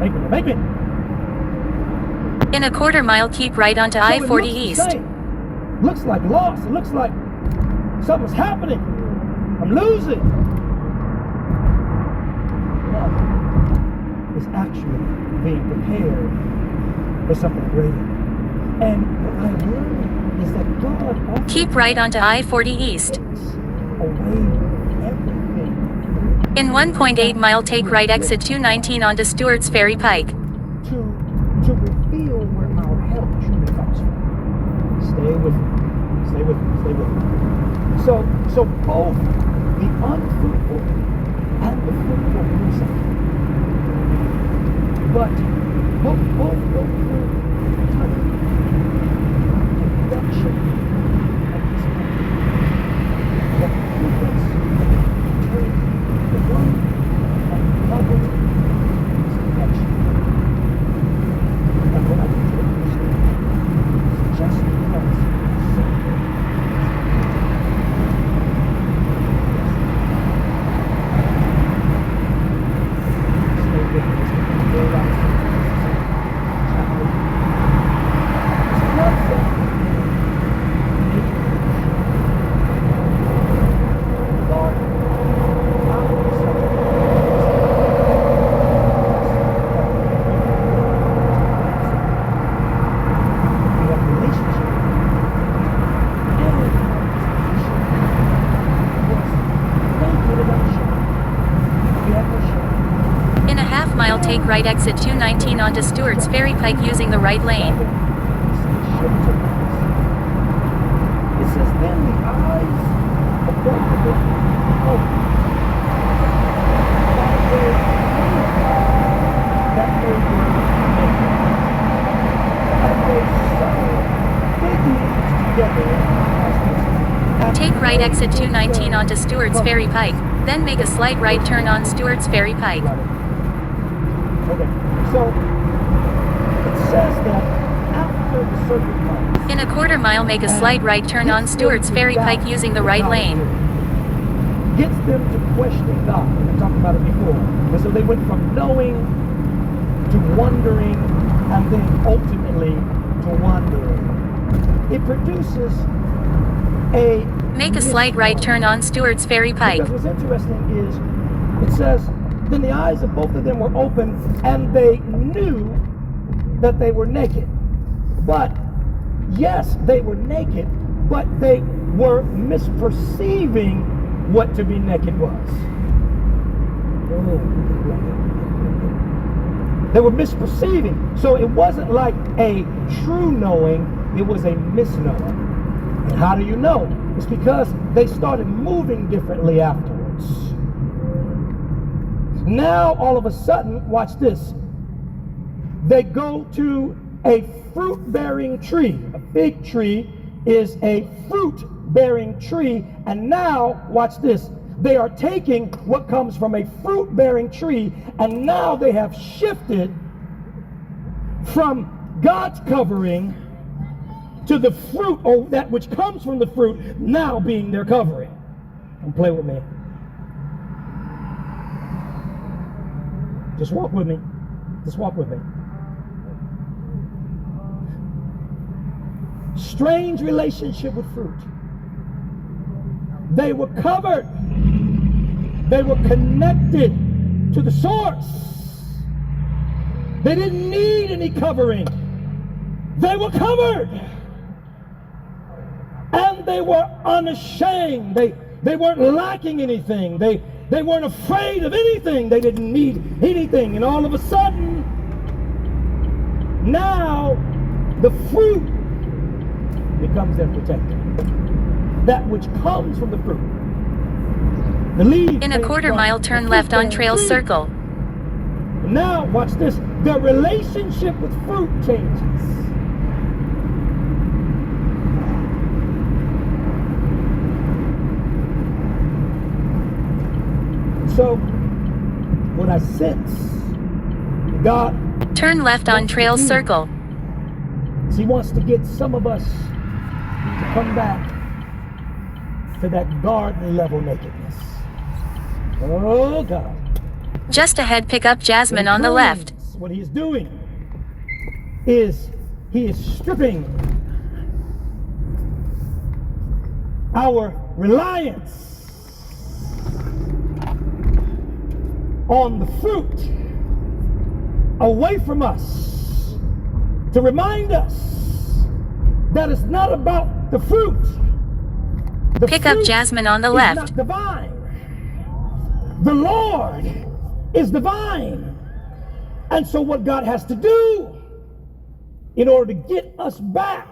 Make me. In a quarter mile, keep right onto So it I-40 looks the East. same. Looks like loss. It looks like something's happening. I'm losing. No. It's actually being prepared for something greater. And what I learned is that God often Keep right onto I-40 East. takes away everything In 1.8 mile, take right exit 219 onto Stewart's Ferry Pike. to reveal where our help truly comes from. Stay with me. Stay with me. Stay with me. So both the unfruitful and the fruitful do something. But both go through time. Production of this country. The fruitless turn the one of poverty is production. And what I need you to understand is just because something stay with me. It's not that God, we have a relationship and we have no shame. In a half mile, take right exit 219 onto Stewart's Ferry Pike using the right lane. It says, then the eyes of both of them opened. That they were naked. And they sewed fig leaves together as Take right exit 219 onto Stewart's Ferry Pike, then make a slight right turn on Stewart's Ferry Pike. Okay, so it says that after the serpent comes, In a quarter mile, make a slight right turn on Stewart's Ferry Pike using the right lane. gets them to question God. We've talked about it before. And so they went from knowing to wondering and then ultimately to wandering. It produces a Make a slight right turn on Stewart's Ferry Pike. Because what's interesting is it says, then the eyes of both of them were open and they knew that they were naked. But yes, they were naked, but they were misperceiving what to be naked was. They were misperceiving. So it wasn't like a true knowing, it was a misnower. And how do you know? It's because they started moving differently afterwards. Now, all of a sudden, watch this. They go to a fruit-bearing tree. A fig tree is a fruit-bearing tree. And now, watch this. They are taking what comes from a fruit-bearing tree, and now they have shifted from God's covering to the fruit, or that which comes from the fruit, now being their covering. Don't play with me. Just walk with me. Just walk with me. Strange relationship with fruit. They were covered. They were connected to the source. They didn't need any covering. They were covered. And they were unashamed. They weren't lacking anything. They weren't afraid of anything. They didn't need anything. And all of a sudden, now the fruit becomes their protector. That which comes from the fruit. The leaves. In a quarter mile, turn left on Trails Circle. Now, watch this. Their relationship with fruit changes. So, what I sense, God... Turn left on Trails Circle. He wants to get some of us to come back to that garden level nakedness. Oh, God. Just ahead, pick up Jasmine on the left. what he's doing is he is stripping our reliance on the fruit away from us, to remind us that it's not about the fruit. The Pick up fruit Jasmine on the is left. not divine. The Lord is divine. And so what God has to do in order to get us back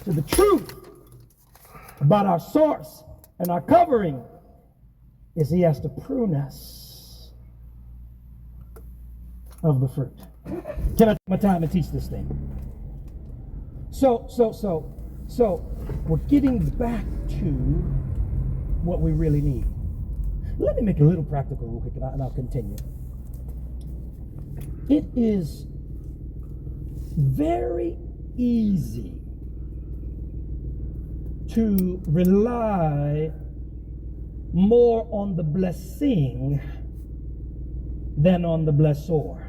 to the truth about our source and our covering is he has to prune us of the fruit. Can I take my time and teach this thing? So we're getting back to what we really need. Let me make it a little practical real quick, and I'll continue. It is very easy to rely more on the blessing than on the blessor.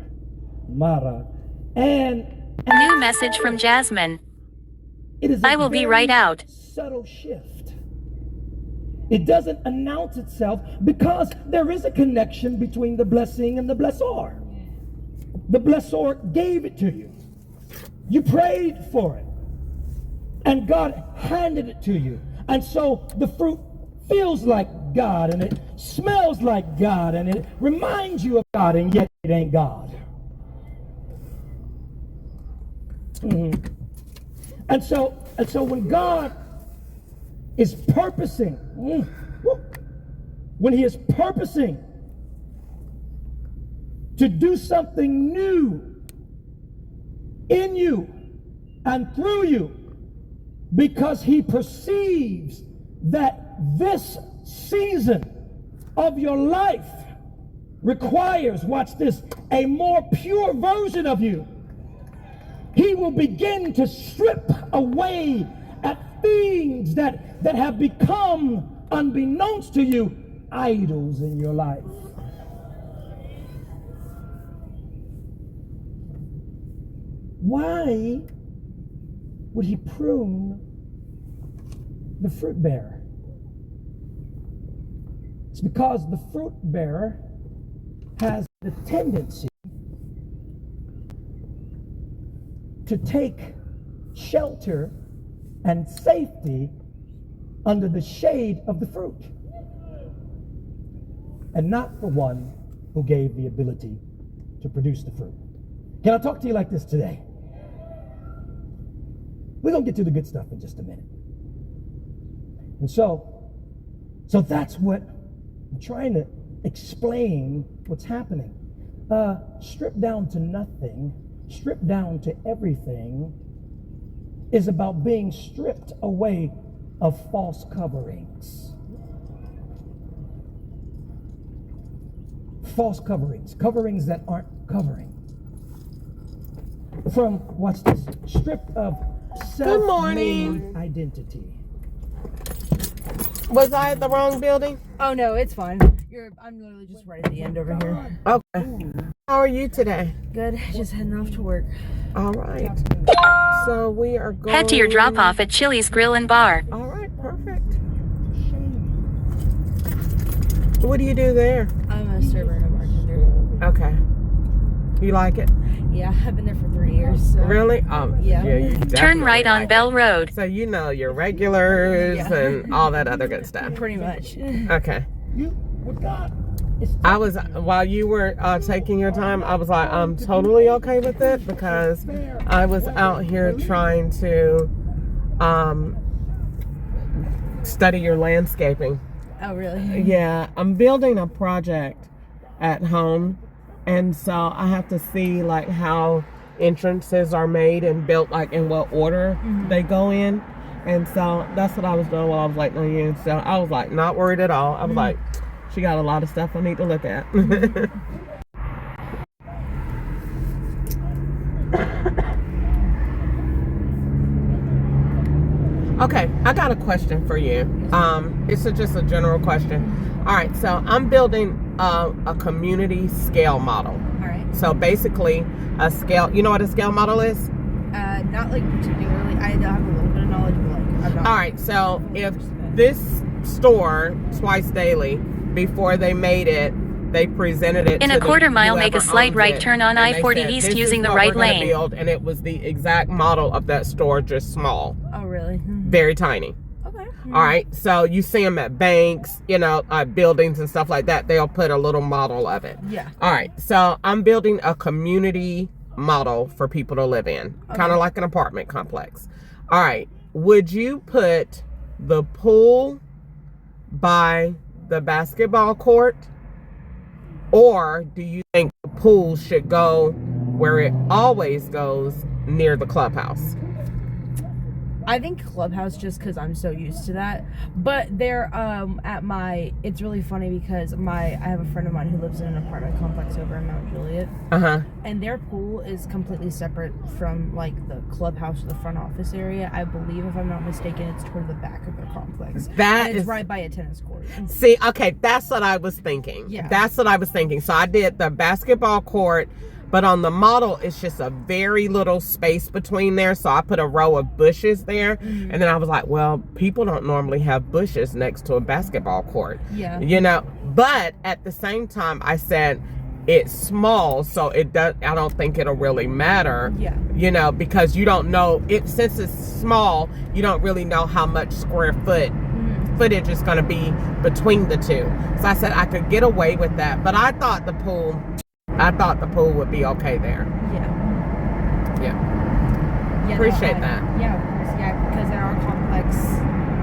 Mara. And New message from Jasmine. it is I will be right out. Subtle shift. It doesn't announce itself because there is a connection between the blessing and the blessor. The blessor gave it to you. You prayed for it. And God handed it to you. And so the fruit feels like God, and it smells like God, and it reminds you of God, and yet it ain't God. And so when God is purposing, when he is purposing to do something new in you and through you, because he perceives that this season of your life requires, watch this, a more pure version of you, he will begin to strip away at things that have become, unbeknownst to you, idols in your life. Why would he prune the fruit bearer? It's because the fruit bearer has the tendency to take shelter and safety under the shade of the fruit, and not the one who gave the ability to produce the fruit. Can I talk to you like this today? We're going to get to the good stuff in just a minute. And so that's what I'm trying to explain what's happening. Stripped down to nothing, stripped down to everything is about being stripped away of false coverings. False coverings, coverings that aren't covering. From, watch this, stripped of self-made identity. Was I at the wrong building? Oh no, it's fine. I'm literally just right at the end over here. Okay. How are you today? Good. Just heading off to work. All right. So we are going. Head to your drop off at Chili's Grill and Bar. All right, perfect. What do you do there? I'm a server and a bartender. Okay. You like it? Yeah, I've been there for 3 years. So. Really? Yeah. You Turn definitely right on like Bell it. Road. So you know your regulars Yeah. and all that other good stuff. Pretty much. Okay. You, with God, I was, while you were taking your time, I was like, I'm totally okay with it because I was out here trying to study your landscaping. Oh really? Yeah, I'm building a project at home, and so I have to see like how entrances are made and built, like in what order they go in. And so that's what I was doing while I was waiting on you. So I was like not worried at all. I was like, she got a lot of stuff I need to look at. Okay, I got a question for you. It's just a general question. All right, so I'm building a community scale model. All right. So basically, a scale. You know what a scale model is? Not like particularly. I have a little bit of knowledge, but like I'm not. All right. So if this store, Twice Daily, before they made it, they presented it In to a quarter mile, make a whoever slight owns right it, turn on and they I-40 said, East "This is using the what right we're gonna lane." build," and it was the exact model of that store, just small, Oh really? very tiny. Okay. All right, so you see them at banks, you know, buildings and stuff like that. They'll put a little model of it. Yeah. All right, so I'm building a community model for people to live in, kind of like an apartment complex. All right, would you put the pool by the basketball court, or do you think the pool should go where it always goes, near the clubhouse? I think clubhouse, just because I'm so used to that. But they're at my. It's really funny because I have a friend of mine who lives in an apartment complex over in Mount Juliet, and their pool is completely separate from like the clubhouse or the front office area. I believe, if I'm not mistaken, it's toward the back of their complex. That and it's is right by a tennis court. See, okay, that's what I was thinking. Yeah. That's what I was thinking. So I did the basketball court, but on the model, it's just a very little space between there. So I put a row of bushes there. And then I was like, well, people don't normally have bushes next to a basketball court. Yeah. You know, but at the same time, I said, it's small, so I don't think it'll really matter. Yeah. You know, because you don't know it, since it's small, you don't really know how much square footage is going to be between the two. So I said I could get away with that, but I thought the pool would be okay there. Yeah. Appreciate that. Yeah, of course. Yeah, because in our complex,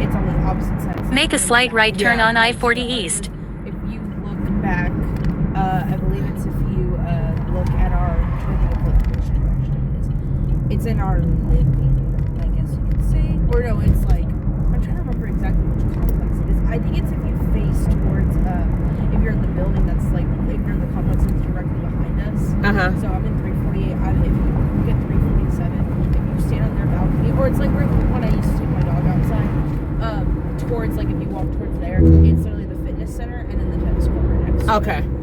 it's on the opposite side. Make a slight right turn Yeah. on I-40 East. If you look back, I believe it's if you look at our, I think of what direction it is. It's in our living room, I guess you could say. Or no, it's like, I'm trying to remember exactly which complex it is. I think it's if you face towards, if you're in the building that's like, if you're in the complex that's directly behind us. So I'm in 348. If you look at 347, if you stand on their balcony, or it's like when I used to take my dog outside, towards, like if you walk towards there, it's literally the fitness center and then the tennis court right next to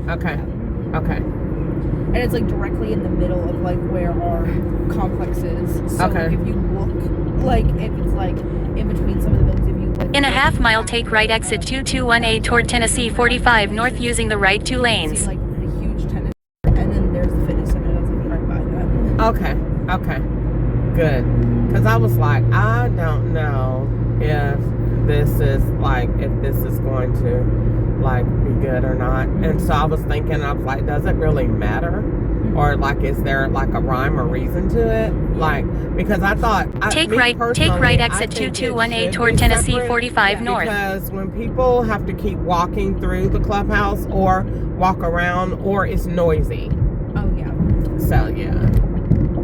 Okay. And it's like directly in the middle of like where our complex is. So like, if you look, like if it's like in between some of the buildings, if you look In a half mile, take right exit 2218 toward Tennessee 45 north using the right 2 see lanes. like a huge tennis court, and then there's the fitness center that's like right by that. Okay. Good. Because I was like, I don't know if this is going to like be good or not. And so I was thinking, I was like, does it really matter? Or like, is there like a rhyme or reason to it? Like, because I thought Take right exit 2218 toward Tennessee 45 north. Because when people have to keep walking through the clubhouse or walk around, or it's noisy. Oh yeah. So yeah,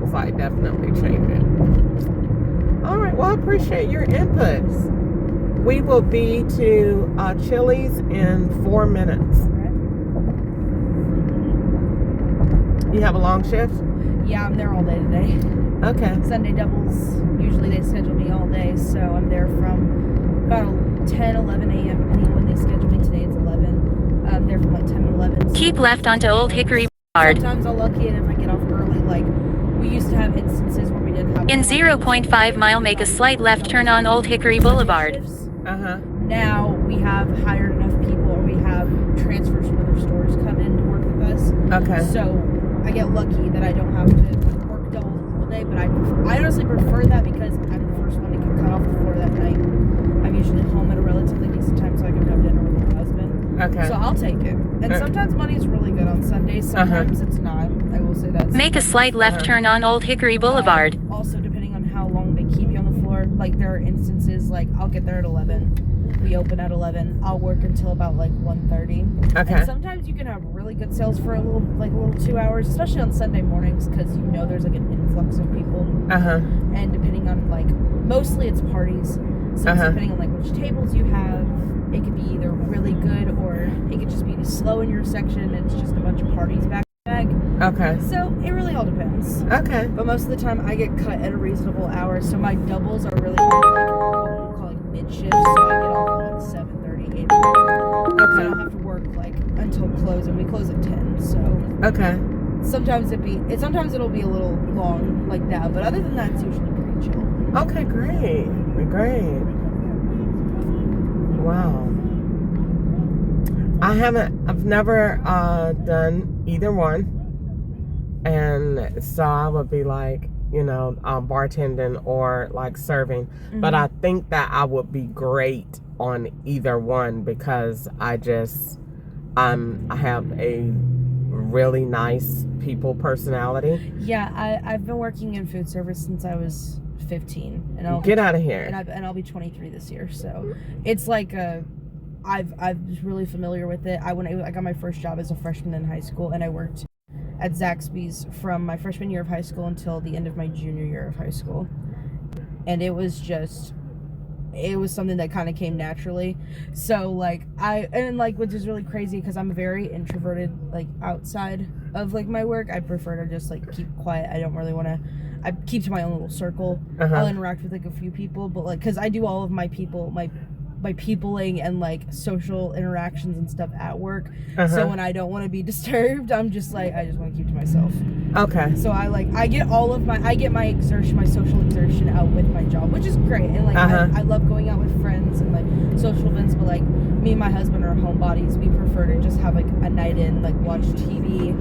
it's like definitely change it. All right, well, I appreciate your inputs. We will be to Chili's in 4 minutes. You have a long shift? Yeah, I'm there all day today. Okay. Sunday doubles, usually they schedule me all day, so I'm there from about 10, 11 a.m. depending on when they schedule me. Today it's 11. I'm there from like 10 to 11. So Keep left onto Old Hickory Boulevard. sometimes I'm lucky, and if I get off early, like we used to have instances where we didn't have. In 0.5 mile, make a slight left turn on Old Hickory Boulevard. Now we have hired enough people, or we have transfers from other stores come in to work with us. Okay. So I get lucky that I don't have to work double all day, but I honestly prefer that because I'm the first one to get cut off the floor that night. I'm usually home at a relatively decent time so I can have dinner with my husband. Okay. So I'll take it. And sometimes money's really good on Sundays, sometimes it's not. I will say that. Make a slight left turn on Old Hickory Boulevard. Also, depending on how long they keep you on the floor, like there are instances like I'll get there at 11. We open at 11. I'll work until about like 1:30. Okay. And sometimes you can have really good sales for a little 2 hours, especially on Sunday mornings, because you know there's like an influx of people. And depending on like, mostly it's parties. So it's depending on like which tables you have, it could be either really good or it could just be slow in your section. And it's just a bunch of parties back. Okay. So it really all depends. Okay. But most of the time I get cut at a reasonable hour, so my doubles are really like mid shift, so I get off at like 7:30, 8 o'clock. So I don't have to work like until close, and we close at 10. So Okay. sometimes it'll be a little long like that, but other than that, it's usually pretty chill. Okay, great. Wow. I've never done either one. And so I would be like, bartending or like serving. Mm-hmm. But I think that I would be great on either one because I have a really nice people personality. Yeah, I've been working in food service since I was 15, and Get out of here. and I'll be 23 this year. So it's like I'm just really familiar with it. I got my first job as a freshman in high school, and I worked at Zaxby's from my freshman year of high school until the end of my junior year of high school, and it was something that kind of came naturally. So like which is really crazy because I'm very introverted, like outside of like my work. I prefer to just like keep quiet. I don't really want to. I keep to my own little circle. I'll interact with like a few people, but like because I do all of my peopling and like social interactions and stuff at work. So when I don't want to be disturbed, I'm just like I just want to keep to myself. Okay. So I get my social exertion out with my job, which is great. And like I love going out with friends and like social events, but like me and my husband are homebodies. We prefer to just have like a night in, like watch TV,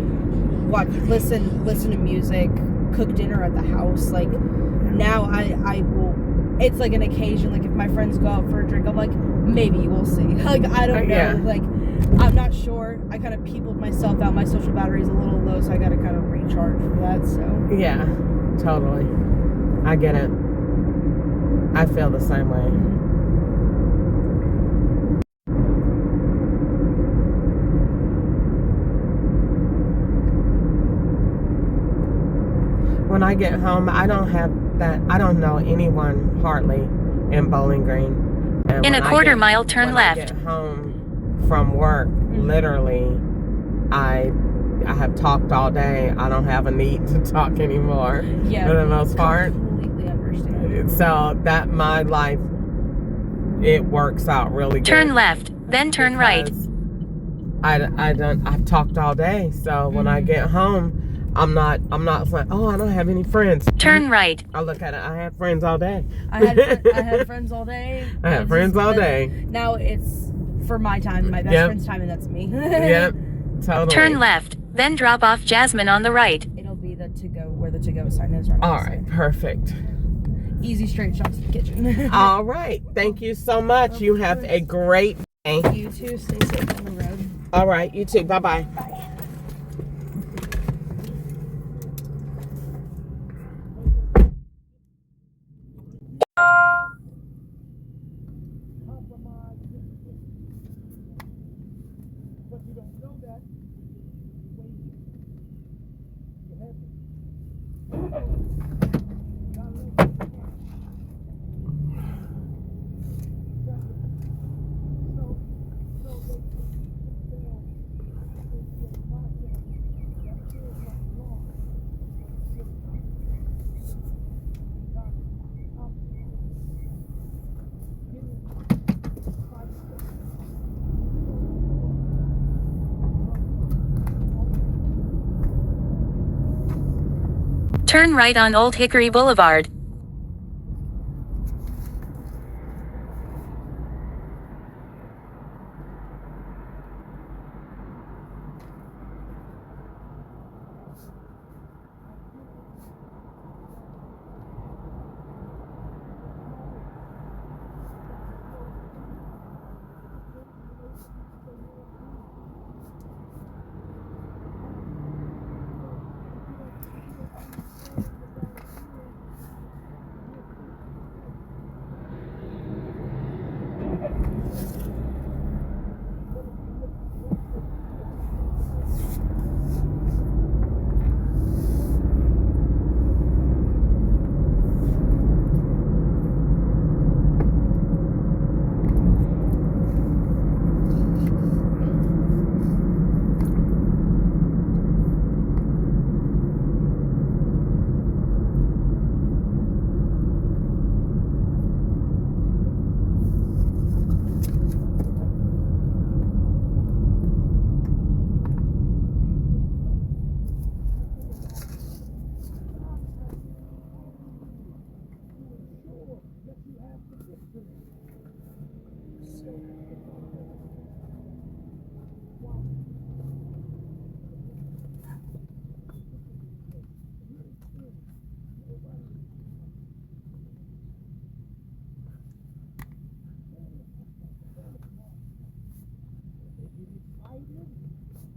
listen to music, cook dinner at the house. Like now I will. It's like an occasion, like if my friends go out for a drink, I'm like, maybe we'll see. Like, I don't know. Yeah. Like, I'm not sure. I kind of peopled myself out. My social battery's a little low, so I got to kind of recharge for that, so. Yeah, totally. I get it. I feel the same way. When I get home, I don't know anyone hardly in Bowling Green. And In a quarter mile, turn when left. I get home from work, literally, I have talked all day. I don't have a need to talk anymore. Yeah. For the most part. Completely understand. So that my life, it works out really good. Turn left, then turn right. I've talked all day. So when I get home, I'm not like, oh, I don't have any friends. Turn right. I look at it, I had friends all day. I had friends all day. I had friends all day. Now it's for my time, my best friend's time, and that's me. Yep, totally. Turn left, then drop off Jasmine on the right. It'll be the to-go, where the to-go sign is. Right. All right, perfect. Easy straight shots to the kitchen. All right, thank you so much. You have a great day. You too. Stay safe on the road. All right, you too. Bye-bye. Bye. Turn right on Old Hickory Boulevard.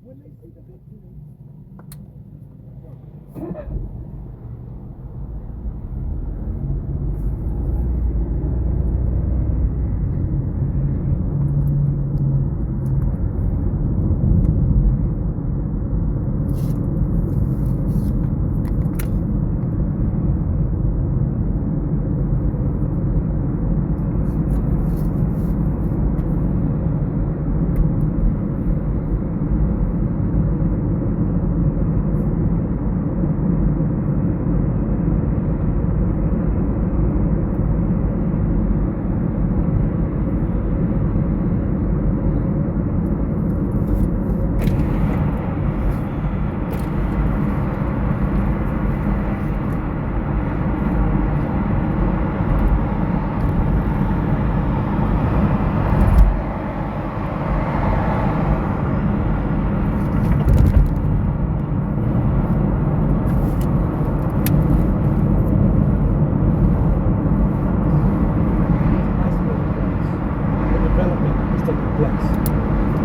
when they see the victory.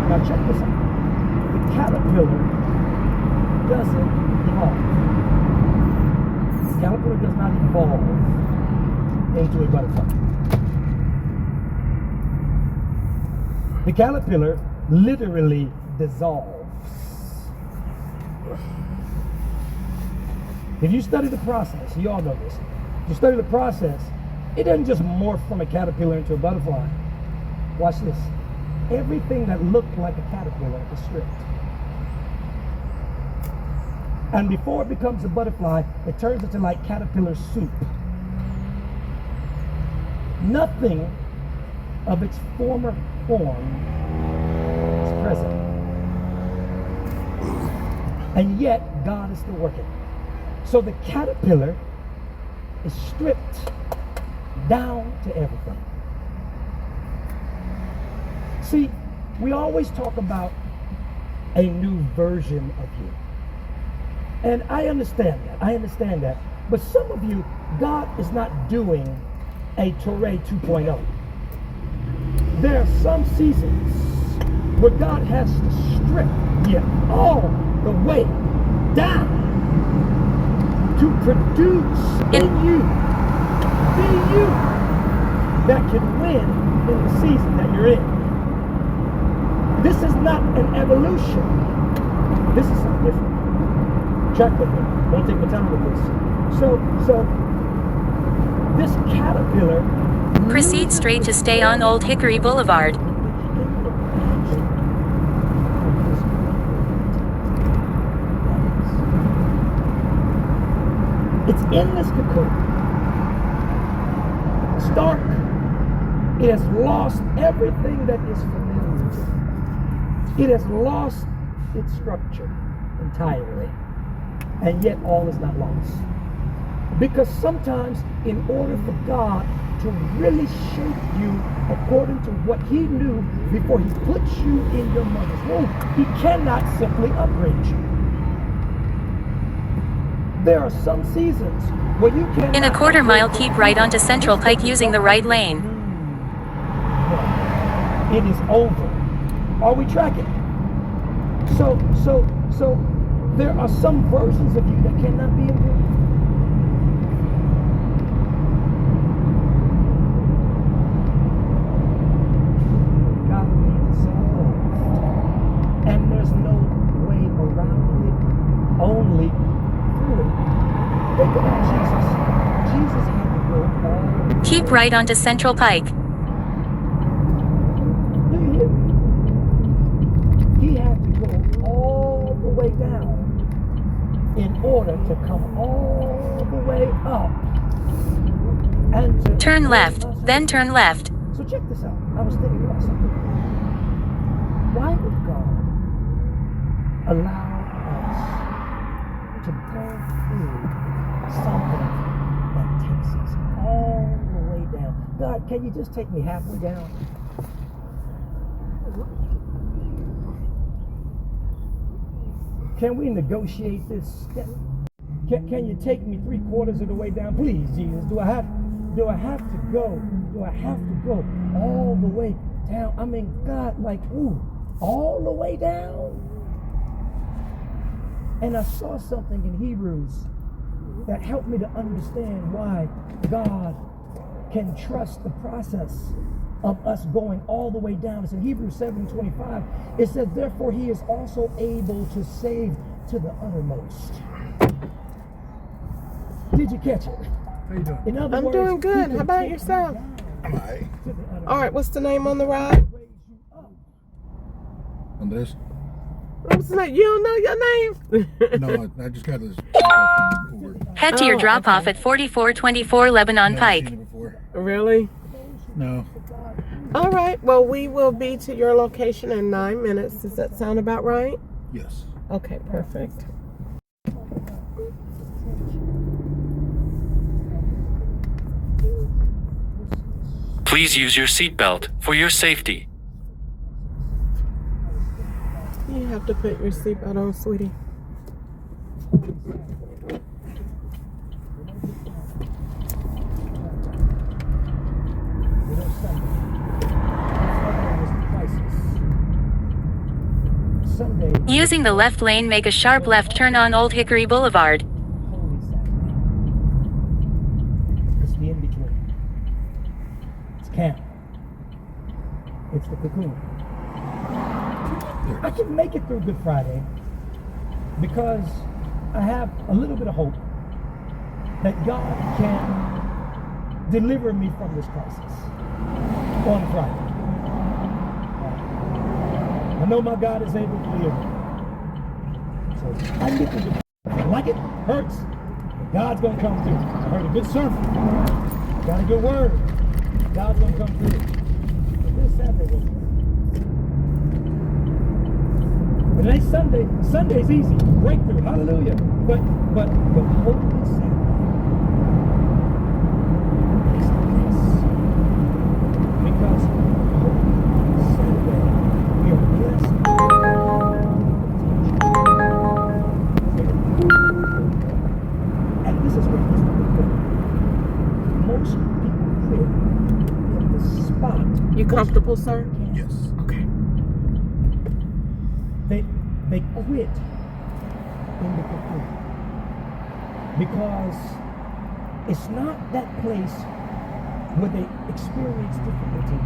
Now check this out. The caterpillar doesn't evolve. The caterpillar does not evolve into a butterfly. The caterpillar literally dissolves. If you study the process, you all know this. If you study the process, it doesn't just morph from a caterpillar into a butterfly. Watch this. Everything that looked like a caterpillar is stripped. And before it becomes a butterfly, it turns into like caterpillar soup. Nothing of its former form is present. And yet, God is still working. So the caterpillar is stripped down to everything. See, we always talk about a new version of you. And I understand that. But some of you, God is not doing a Torah 2.0. There are some seasons where God has to strip you all the way down to produce in you the you that can win in the season that you're in. This is not an evolution. This is something different. Check with me. Don't take my time with this. So this caterpillar Proceed straight to stay on Old Hickory Boulevard. It's in this cocoon. Stark. It has lost everything that is familiar to it. It has lost its structure entirely. And yet all is not lost. Because sometimes in order for God to really shape you according to what he knew before he put you in your mother's womb, he cannot simply upgrade you. There are some seasons where you can. In a quarter mile, keep right onto Central Pike using the right lane. It is over. Are we tracking? So there are some versions of you that cannot be improved. Got to be dissolved. And there's no way around it, only through it. Think about Jesus. Jesus had to go all. Keep right onto Central Pike. Do you hear me? He had to go all the way down in order to come all the way up and to Turn left, then turn left. So check this out. I was thinking about something. Why would God allow us to go through something that takes us all the way down? God, can you just take me halfway down? Can we negotiate this? Can you take me 3/4 of the way down? Please, Jesus. Do I have to go? Do I have to go all the way down? I mean, God, like, ooh, all the way down? And I saw something in Hebrews that helped me to understand why God can trust the process of us going all the way down. It's in Hebrews 7:25. It says, therefore he is also able to save to the uttermost. Did you catch it? How you doing? In other I'm words, doing good. he How can about take you yourself? down I'm alright. to the uttermost. All right, what's the name on the ride? Raise you up. Andres? What's the name? You don't know your name? No, I just got this from Uber. Head to your Oh, drop off okay. at 4424 Lebanon Never Pike. seen it before. Really? No. All right. Well, we will be to your location in 9 minutes. Does that sound about right? Yes. Okay, perfect. Please use your seatbelt for your safety. You have to put your seatbelt on, sweetie. You know, Sunday was the crisis. Sunday, Using the left lane, make a sharp left turn on Old Hickory Boulevard. Holy Saturday. It's the in-between. It's camp. It's the cocoon. I can make it through Good Friday because I have a little bit of hope that God can deliver me from this crisis on Friday. I know my God is able to deliver me. So I can get through Good Friday. Like it hurts, but God's gonna come through. I heard a good sermon. Got a good word. God's gonna come through. But this Saturday was It ain't Sunday. Sunday's easy. Breakthrough. Hallelujah. But Holy Saturday is the best. Because Holy Saturday, we are blessed. And this is what most people quit. Most people quit in the spot. You comfortable, sir? Yes. Okay. They quit in the cocoon because it's not that place where they experience difficulty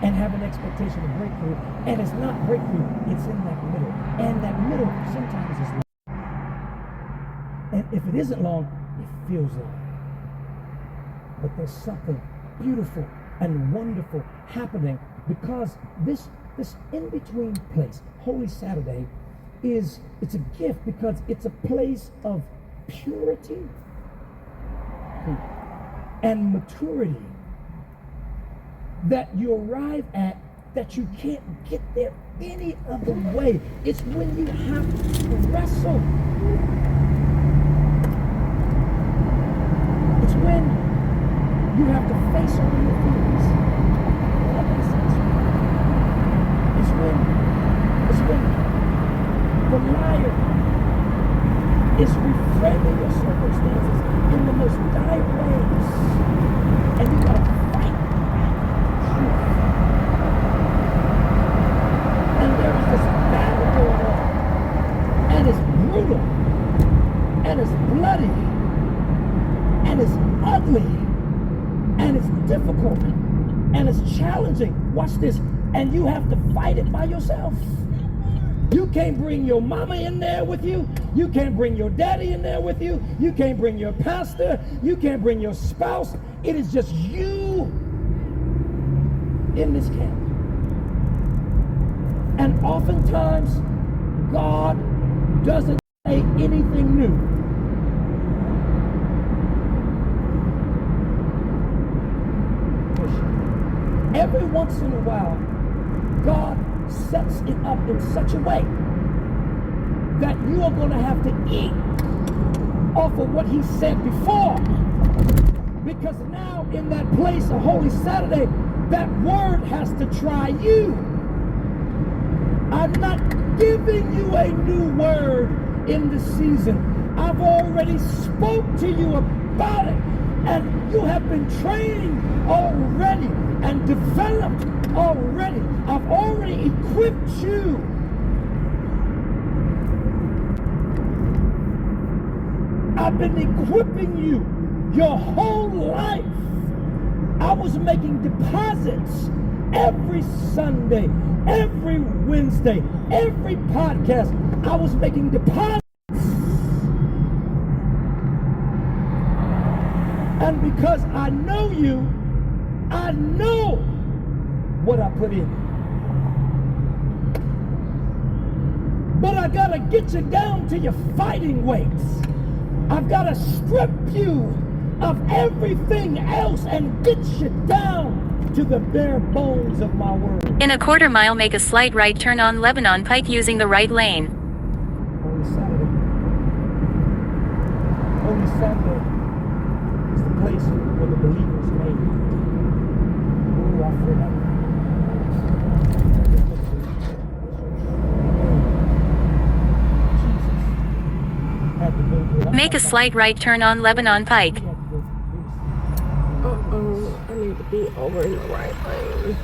and have an expectation of breakthrough, and it's not breakthrough, it's in that middle, and that middle sometimes is long, and if it isn't long, it feels long, but there's something beautiful and wonderful happening because this in-between place, Holy Saturday, it's a gift because it's a place of purity and maturity that you arrive at that you can't get there any other way. It's when you have to wrestle. It's when you have to face all your feelings. It's when the liar is reframing your circumstances in the most dire ways. And you gotta fight truth. And there is this battle going on. And it's brutal. And it's bloody. And it's ugly. And it's difficult. And it's challenging. Watch this. And you have to fight it by yourself. You can't bring your mama in there with you. You can't bring your daddy in there with you. You can't bring your pastor. You can't bring your spouse. It is just you in this camp. And oftentimes, God doesn't say anything new. Every once in a while, God sets it up in such a way that you are going to have to eat off of what he said before. Because now in that place of Holy Saturday, that word has to try you. I'm not giving you a new word in this season. I've already spoke to you about it. And you have been trained already and developed already. I've already equipped you I've been equipping you your whole life. I was making deposits every Sunday, every Wednesday, every podcast. I was making deposits. And because I know you, I know what I put in. But I gotta get you down to your fighting weights. I've gotta strip you of everything else and get you down to the bare bones of my word. In a quarter mile, make a slight right turn on Lebanon Pike using the right lane. Holy Saturday. Holy Sunday is the place where the believers made it. Oh, I feel that. Jesus had to go through it. Make a slight right turn on Lebanon Pike. He had to go through I need to be over in the right lane. this.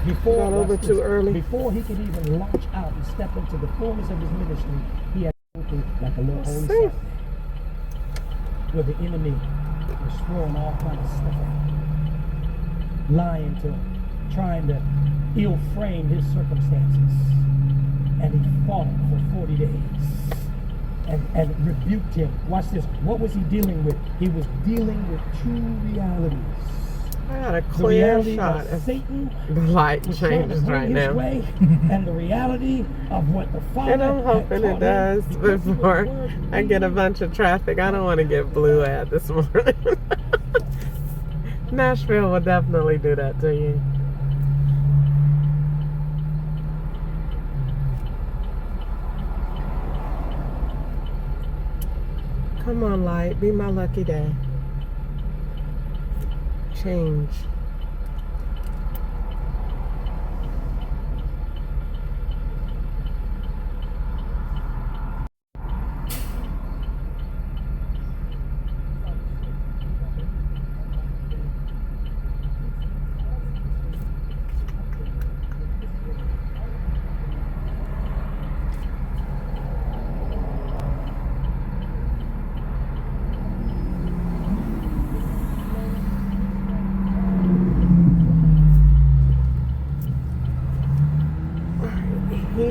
Before, Got over watch too this, early. Before he could even launch out and step into the fullness of his ministry, he had to go through like a little holy See? Saturday, where the enemy was throwing all kinds of stuff at him, lying to him, trying to ill frame his circumstances. And he fought for 40 days and rebuked him. Watch this. What was he dealing with? He was dealing with two realities. I got a The clear reality shot of if Satan the light was trying to changes bring right his now. way, and the reality of what the Father And I'm had hoping taught it does him, because he was before word I get a bunch of traffic. I don't want to get blue at this morning. Nashville will definitely do that to you. Come on, light. Be my lucky day. Change.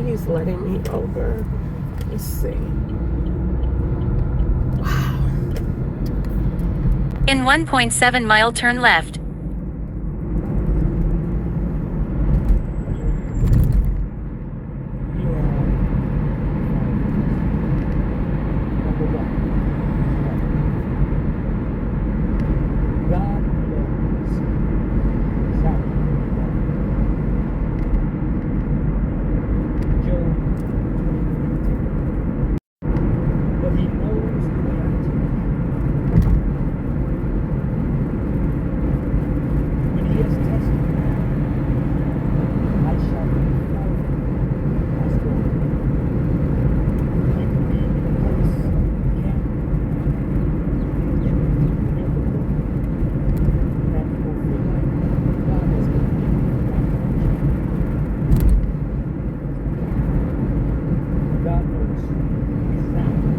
He's letting me over. Let's see. In 1.7 mile, turn left. God knows exactly Job 20:10. But he knows the way I take. When he has tested me, I shall be before him as gold. You can be in a place of camp, in the miracle, that you will feel like God has given you God knows exactly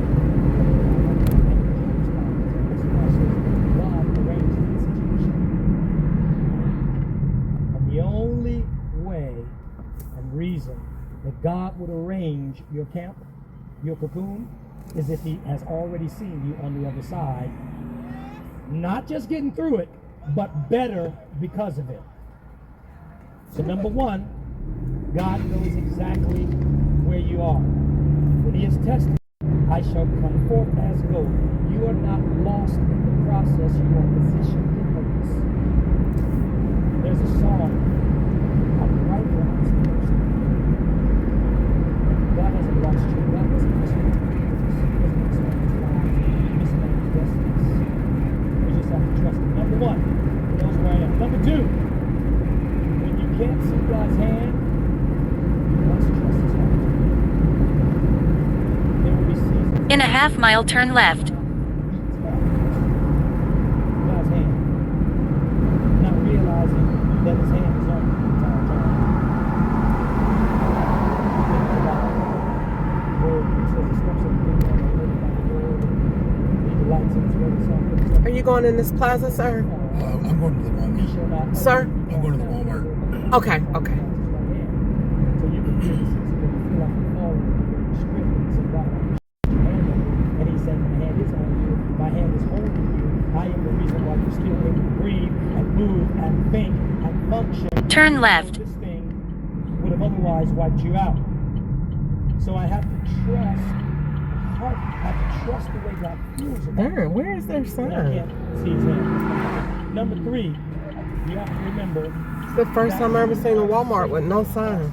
God arranged the situation. And the only way and reason that God would arrange your camp, your cocoon, is if he has already seen you on the other side. Not just getting through it, but better because of it. So number one, God knows exactly where you are. When he is tested, I shall come forth as gold. You are not lost in the process. You are positioned in purpose. There's a song, I'm right where I'm supposed to be. God hasn't lost you. God doesn't mismanage your purpose. He doesn't mismanage lives. He mismanages destinies. We just have to trust him. Number one, he knows where I am. Number two, when you can't see God's hand, you must trust his heart. There will be seasons In a half mile, turn left. God's hand, not realizing that his hand is on you the entire time. Think about the word, it says the steps of the king are ordered by the Lord. you going in this plaza, sir? I'm going to the Walmart. Sir? I'm going to the Walmart. Okay, okay. So you can feel this. You feel like you're falling under the restrictions of God. And he said, my hand is on you. My hand is holding you. I am the reason why you're still able to breathe and move and think and function. Turn left. This thing would have otherwise wiped you out. So I have to trust heart. I have to trust the way God feels about it. Darn, where is their And I sign? can't see his hand. Number 3, you have to remember. It's the first time I ever seen a Walmart with no sign.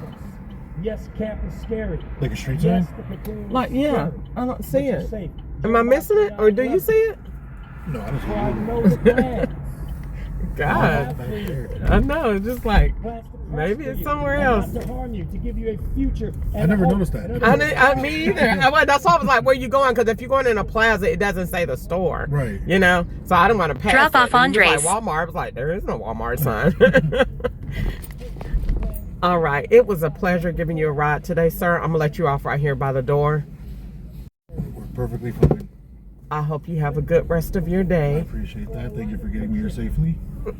Yes, camp is scary. Like a street Yes, sign? the cocoon is Like, yeah, scary. I don't But see you're it. safe. Am I missing it, or do you see it? No, I don't see For I it. know the plans. God, I know. It's just like Plans to maybe prosper it's you somewhere and else. not to harm you, to give you a future. I never noticed that. Me either. That's why I was like, where you going? Because if you're going in a plaza, it doesn't say the store. Right. You know? So I didn't want to pass Drop it. off And you were Andres. like, Walmart. I was like, there is no Walmart sign. All right. It was a pleasure giving you a ride today, sir. I'm going to let you off right here by the door. We're perfectly fine. I hope you have a good rest of your I day. appreciate that. Thank you for getting me here safely.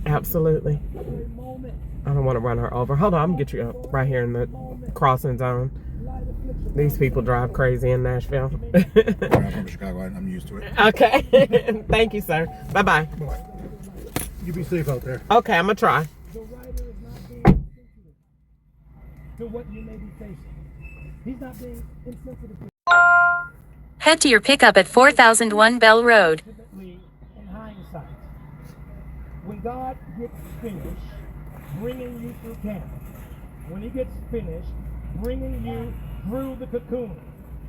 Absolutely. I don't want to run her over. Hold on. I'm going to get you up right here in the crossing zone. These people drive crazy in Nashville. I'm from Chicago. I'm used to it. Okay. Thank you, sir. Bye-bye. Bye-bye. You be safe out there. Okay, I'm going to try. The writer is not being insensitive to what you may be facing. He's not being insensitive to Head to your pickup at 4001 Bell Road. ultimately in hindsight. When God gets finished bringing you through camp, when he gets finished bringing you through the cocoon,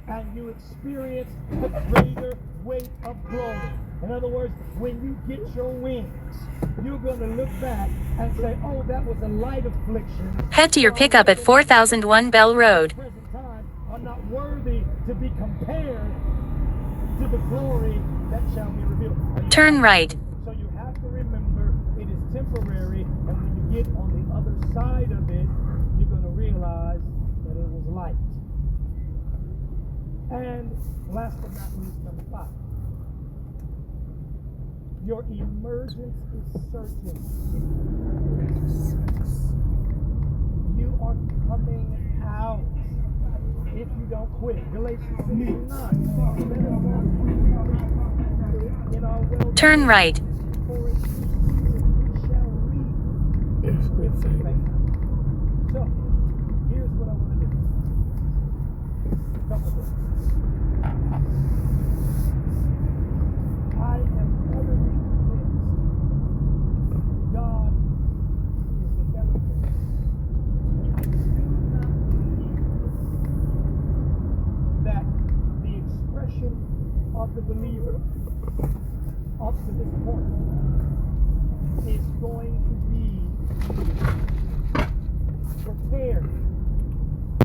and you experience the greater weight of glory. In other words, when you get your wings, you're going to look back and say, oh, that was a light affliction. Head to your pickup at 4001 Bell Road. Present time are not worthy to be compared to the glory that shall be revealed. Are you- Turn right. So you have to remember it is temporary, and when you get on the other side of it, you're going to realize that it was light. And last but not least, number 5. Your emergence is certain. You are coming out if you don't quit. Galatians 6:9. In our well Turn right. for in due season we shall reap if we faint not. So, here's what I want to do. Couple things. I am utterly convinced God is the benefit. I do not believe that the expression of the believer up to this point is going to be prepared.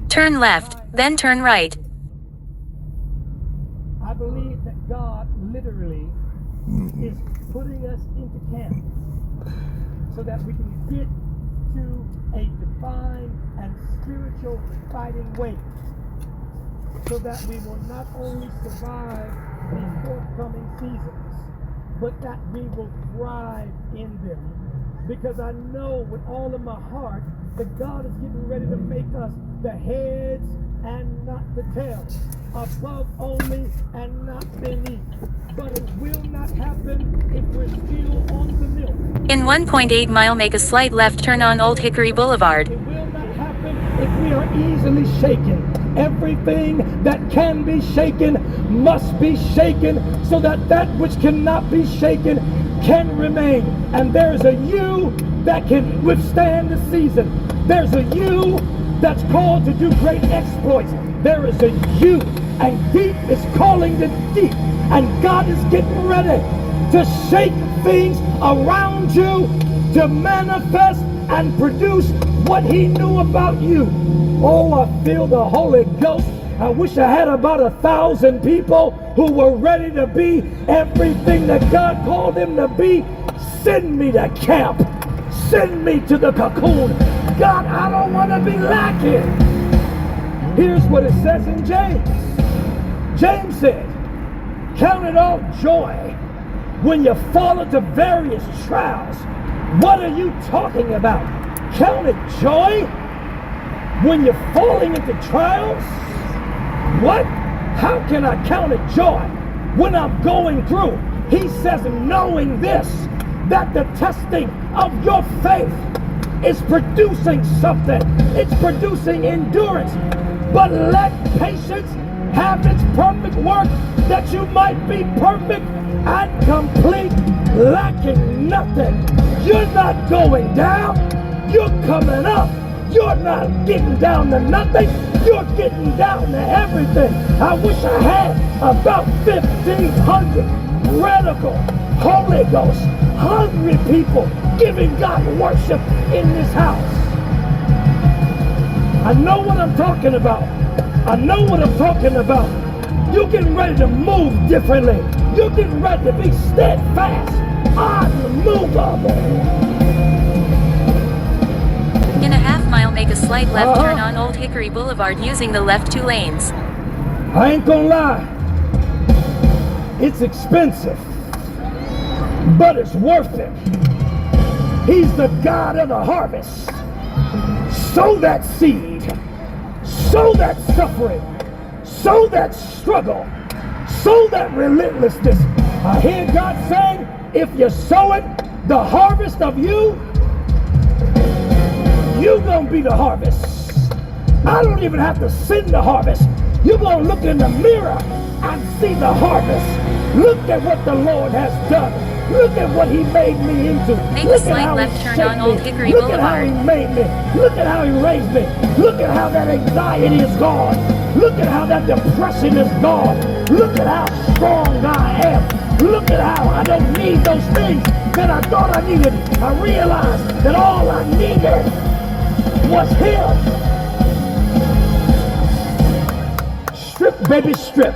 Turn left, then turn right. I believe that God literally is putting us into camp so that we can get to a divine and spiritual fighting weight, so that we will not only survive these forthcoming seasons, but that we will thrive in them. Because I know with all of my heart that God is getting ready to make us the heads and not the tails, above only and not beneath. But it will not happen if we're still on the milk. In 1.8 mile, make a slight left turn on Old Hickory Boulevard. It will not happen if we are easily shaken. Everything that can be shaken must be shaken, so that that which cannot be shaken can remain. And there's a you that can withstand the season. There's a you that's called to do great exploits. There is a you, and deep is calling the deep. And God is getting ready to shake things around you to manifest and produce what he knew about you. Oh, I feel the Holy Ghost. I wish I had about 1,000 people who were ready to be everything that God called them to be. Send me to camp. Send me to the cocoon. God, I don't want to be lacking. Here's what it says in James. James said, count it all joy when you fall into various trials. What are you talking about? Count it joy when you're falling into trials? What? How can I count it joy when I'm going through? He says, knowing this, that the testing of your faith is producing something. It's producing endurance. But let patience have its perfect work, that you might be perfect and complete, lacking nothing. You're not going down, you're coming up. You're not getting down to nothing, you're getting down to everything. I wish I had about 1,500 radical Holy Ghost hungry people giving God worship in this house. I know what I'm talking about. I know what I'm talking about. You're getting ready to move differently. You're getting ready to be steadfast, unmovable. In a half mile, make a slight left turn on Old Hickory Boulevard using the left 2 lanes. I ain't gonna lie. It's expensive, but it's worth it. He's the God of the harvest. Sow that seed. Sow that suffering. Sow that struggle. Sow that relentlessness. I hear God saying, if you sow it, the harvest of you, you're gonna be the harvest. I don't even have to send the harvest. You're gonna look in the mirror and see the harvest. Look at what the Lord has done. Look at what He made me into. Make a Look at slight how left He turn shaped on me. Old Hickory Look at how Boulevard. He made me. Look at how He raised me. Look at how that anxiety is gone. Look at how that depression is gone. Look at how strong I am. Look at how I don't need those things that I thought I needed. I realized that all I needed was Him. Strip, baby, strip.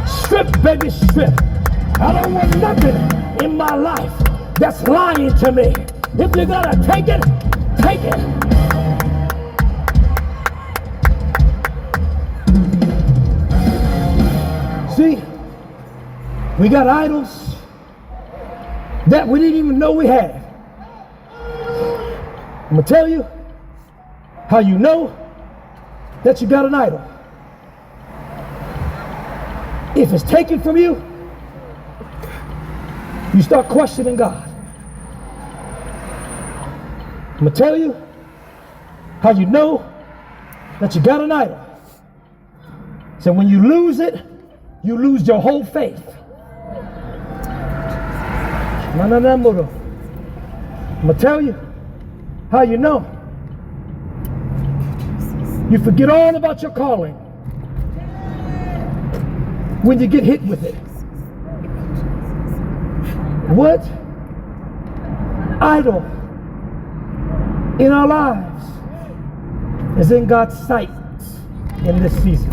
Strip, baby, strip. I don't want nothing in my life that's lying to me. If you're gonna take it, take it. See, we got idols that we didn't even know we had. I'm gonna tell you how you know that you got an idol. If it's taken from you, you start questioning God. I'm gonna tell you how you know that you got an idol. So when you lose it, you lose your whole faith. I'm gonna tell you how you know. You forget all about your calling when you get hit with it. What idol in our lives is in God's sight in this season?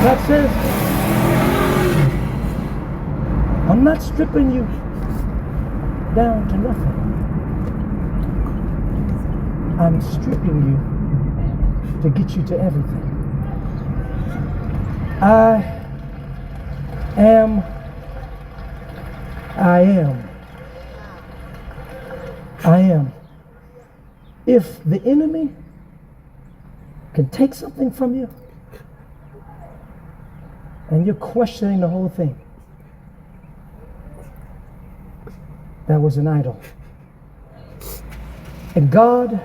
God says, I'm not stripping you down to nothing. I'm stripping you to get you to everything. I am. If the enemy can take something from you and you're questioning the whole thing, that was an idol. And God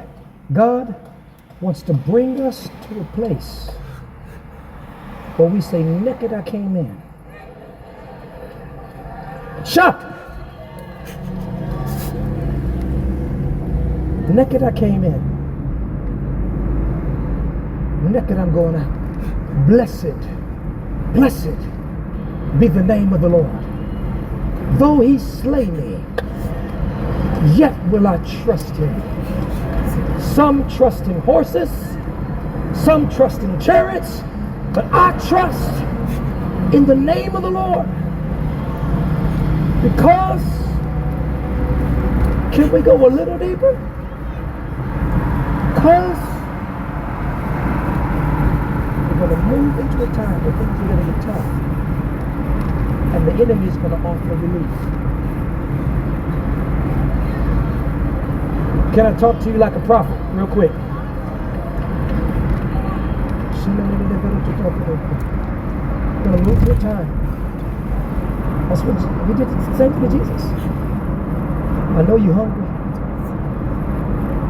wants to bring us to a place where we say, naked I came in. Shout! Naked I came in. Naked I'm going out. Blessed be the name of the Lord. Though He slay me, yet will I trust Him. Some trust in horses, some trust in chariots, but I trust in the name of the Lord. Because, can we go a little deeper? Because we're going to move move into a time where things are going to get tough. And the enemy is going to offer relief. Can I talk to you like a prophet real quick? We're going to move to a time. That's what we did the same thing to Jesus. I know you're hungry,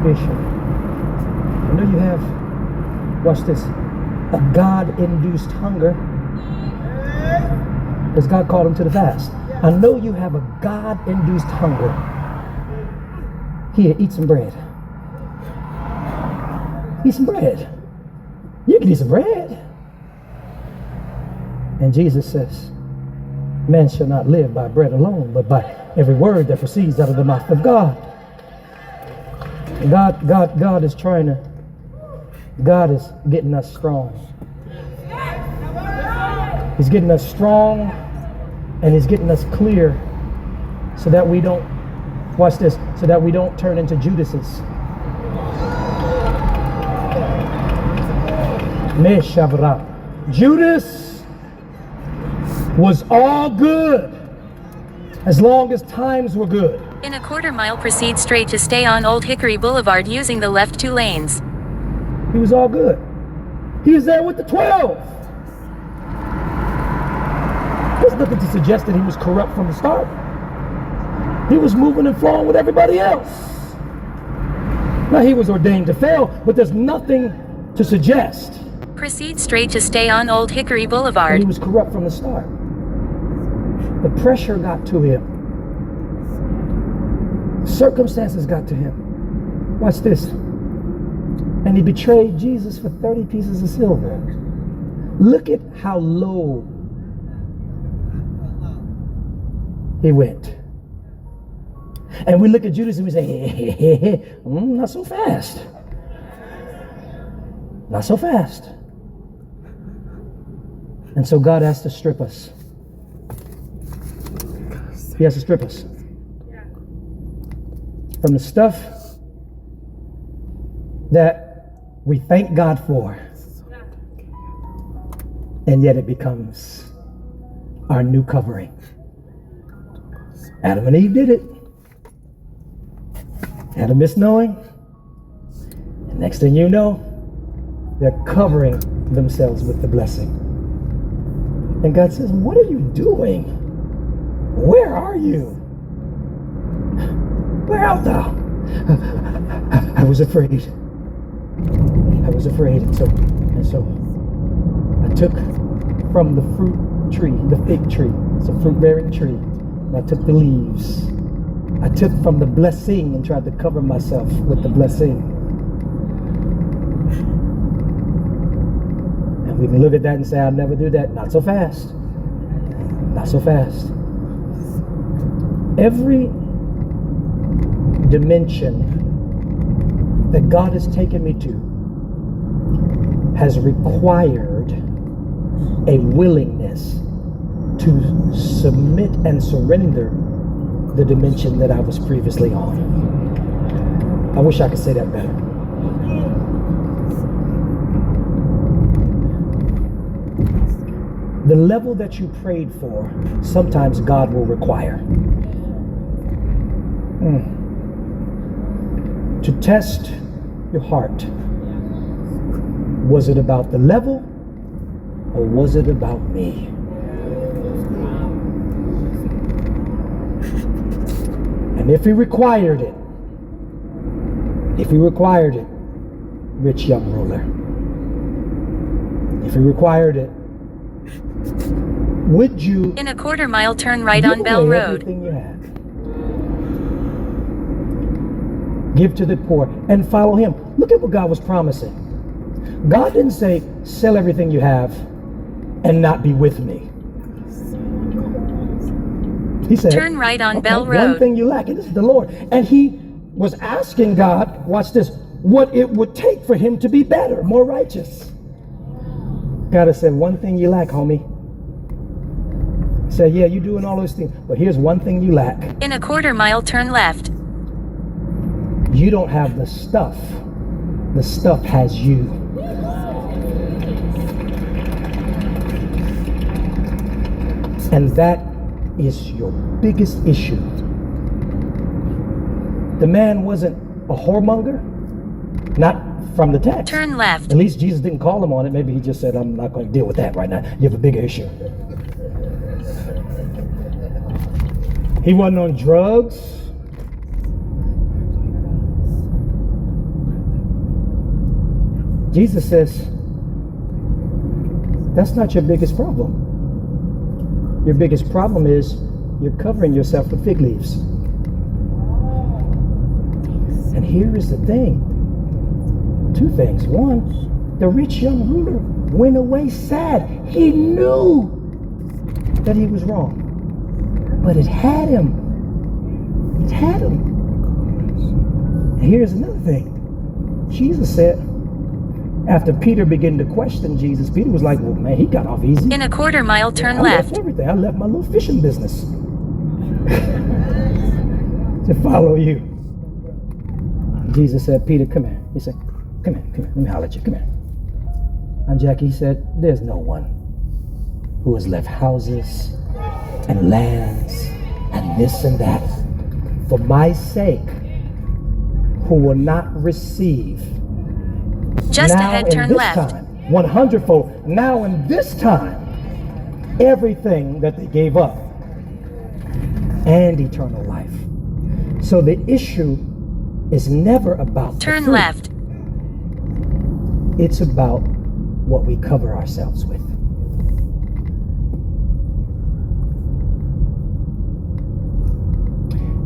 Bishop. I know you have, watch this, a God-induced hunger. Because God called him to the fast. I know you have a God-induced hunger. Here, eat some bread. Eat some bread. You can eat some bread. And Jesus says, man shall not live by bread alone, but by every word that proceeds out of the mouth of God. God is trying to, God is getting us strong. He's getting us strong, and he's getting us clear so that we don't, watch this, so that we don't turn into Judases. Judas was all good as long as times were good. In a quarter mile, proceed straight to stay on Old Hickory Boulevard using the left 2 lanes. He was all good. He was there with the 12. There's nothing to suggest that he was corrupt from the start. He was moving and flowing with everybody else. Now he was ordained to fail, but there's nothing to suggest Proceed straight to stay on Old Hickory that Boulevard. he was corrupt from the start. The pressure got to him. Circumstances got to him. Watch this. And he betrayed Jesus for 30 pieces of silver. Look at how low he went. And we look at Judas and we say, not so fast. Not so fast. And so God has to strip us. He has to strip us from the stuff that we thank God for, and yet it becomes our new covering. Adam and Eve did it. Had a misknowing, and next thing you know, they're covering themselves with the blessing. And God says, what are you doing? Where are you? Where art thou? I was afraid. I was afraid. And so I took from the fruit tree, the fig tree, it's a fruit-bearing tree, and I took the leaves. I took from the blessing and tried to cover myself with the blessing. And we can look at that and say, I'll never do that. Not so fast. Not so fast. Every dimension that God has taken me to has required a willingness to submit and surrender the dimension that I was previously on. I wish I could say that better. The level that you prayed for, sometimes God will require. To test your heart. Was it about the level, or was it about me? And if he required it, rich young ruler, if he required it, would you In a quarter mile, turn right on give Bell away Road. everything you have? Give to the poor and follow him. Look at what God was promising. God didn't say, sell everything you have and not be with me. He said, Turn right on Bell one Road. thing you lack, and this is the Lord. And he was asking God, watch this, what it would take for him to be better, more righteous. God has said, one thing you lack, homie. He said, yeah, you're doing all those things, but here's one thing you lack. In a quarter mile, turn left. You don't have the stuff. The stuff has you. And that is your biggest issue. The man wasn't a whoremonger, not from the text. Turn left. At least Jesus didn't call him on it. Maybe he just said, I'm not going to deal with that right now. You have a bigger issue. He wasn't on drugs. Jesus says, that's not your biggest problem. Your biggest problem is you're covering yourself with fig leaves. And here is the thing. Two things. One, the rich young ruler went away sad. He knew that he was wrong. But it had him. It had him. And here's another thing. Jesus said, after Peter began to question Jesus, Peter was like, well, man, he got off easy. In a quarter mile, turn I left. left everything. I left my little fishing business to follow you. Jesus said, Peter, come here. He said, come here. Let me holler at you. Come here. And Jackie said, there's no one who has left houses and lands and this and that for my sake who will not receive Just now ahead, in turn this left. time, 100-fold, now in this time, everything that they gave up and eternal life. So the issue is never about the Turn fruit. left. It's about what we cover ourselves with.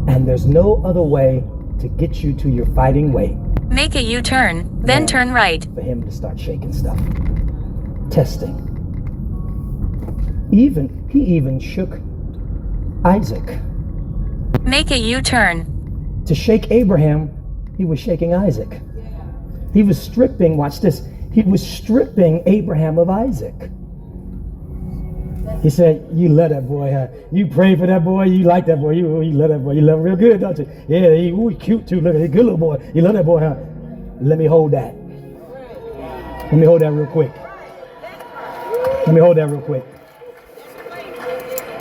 And there's no other way to get you to your fighting weight Make a U-turn, then turn right. for him to start shaking stuff. Testing. He even shook Isaac. Make a U-turn. To shake Abraham, he was shaking Isaac. He was stripping, watch this, he was stripping Abraham of Isaac. He said, you love that boy, huh? You pray for that boy, you like that boy, you love that boy, you love him real good, don't you? Yeah, he cute too, look at that good little boy. You love that boy, huh? Let me hold that. Let me hold that real quick. Let me hold that real quick.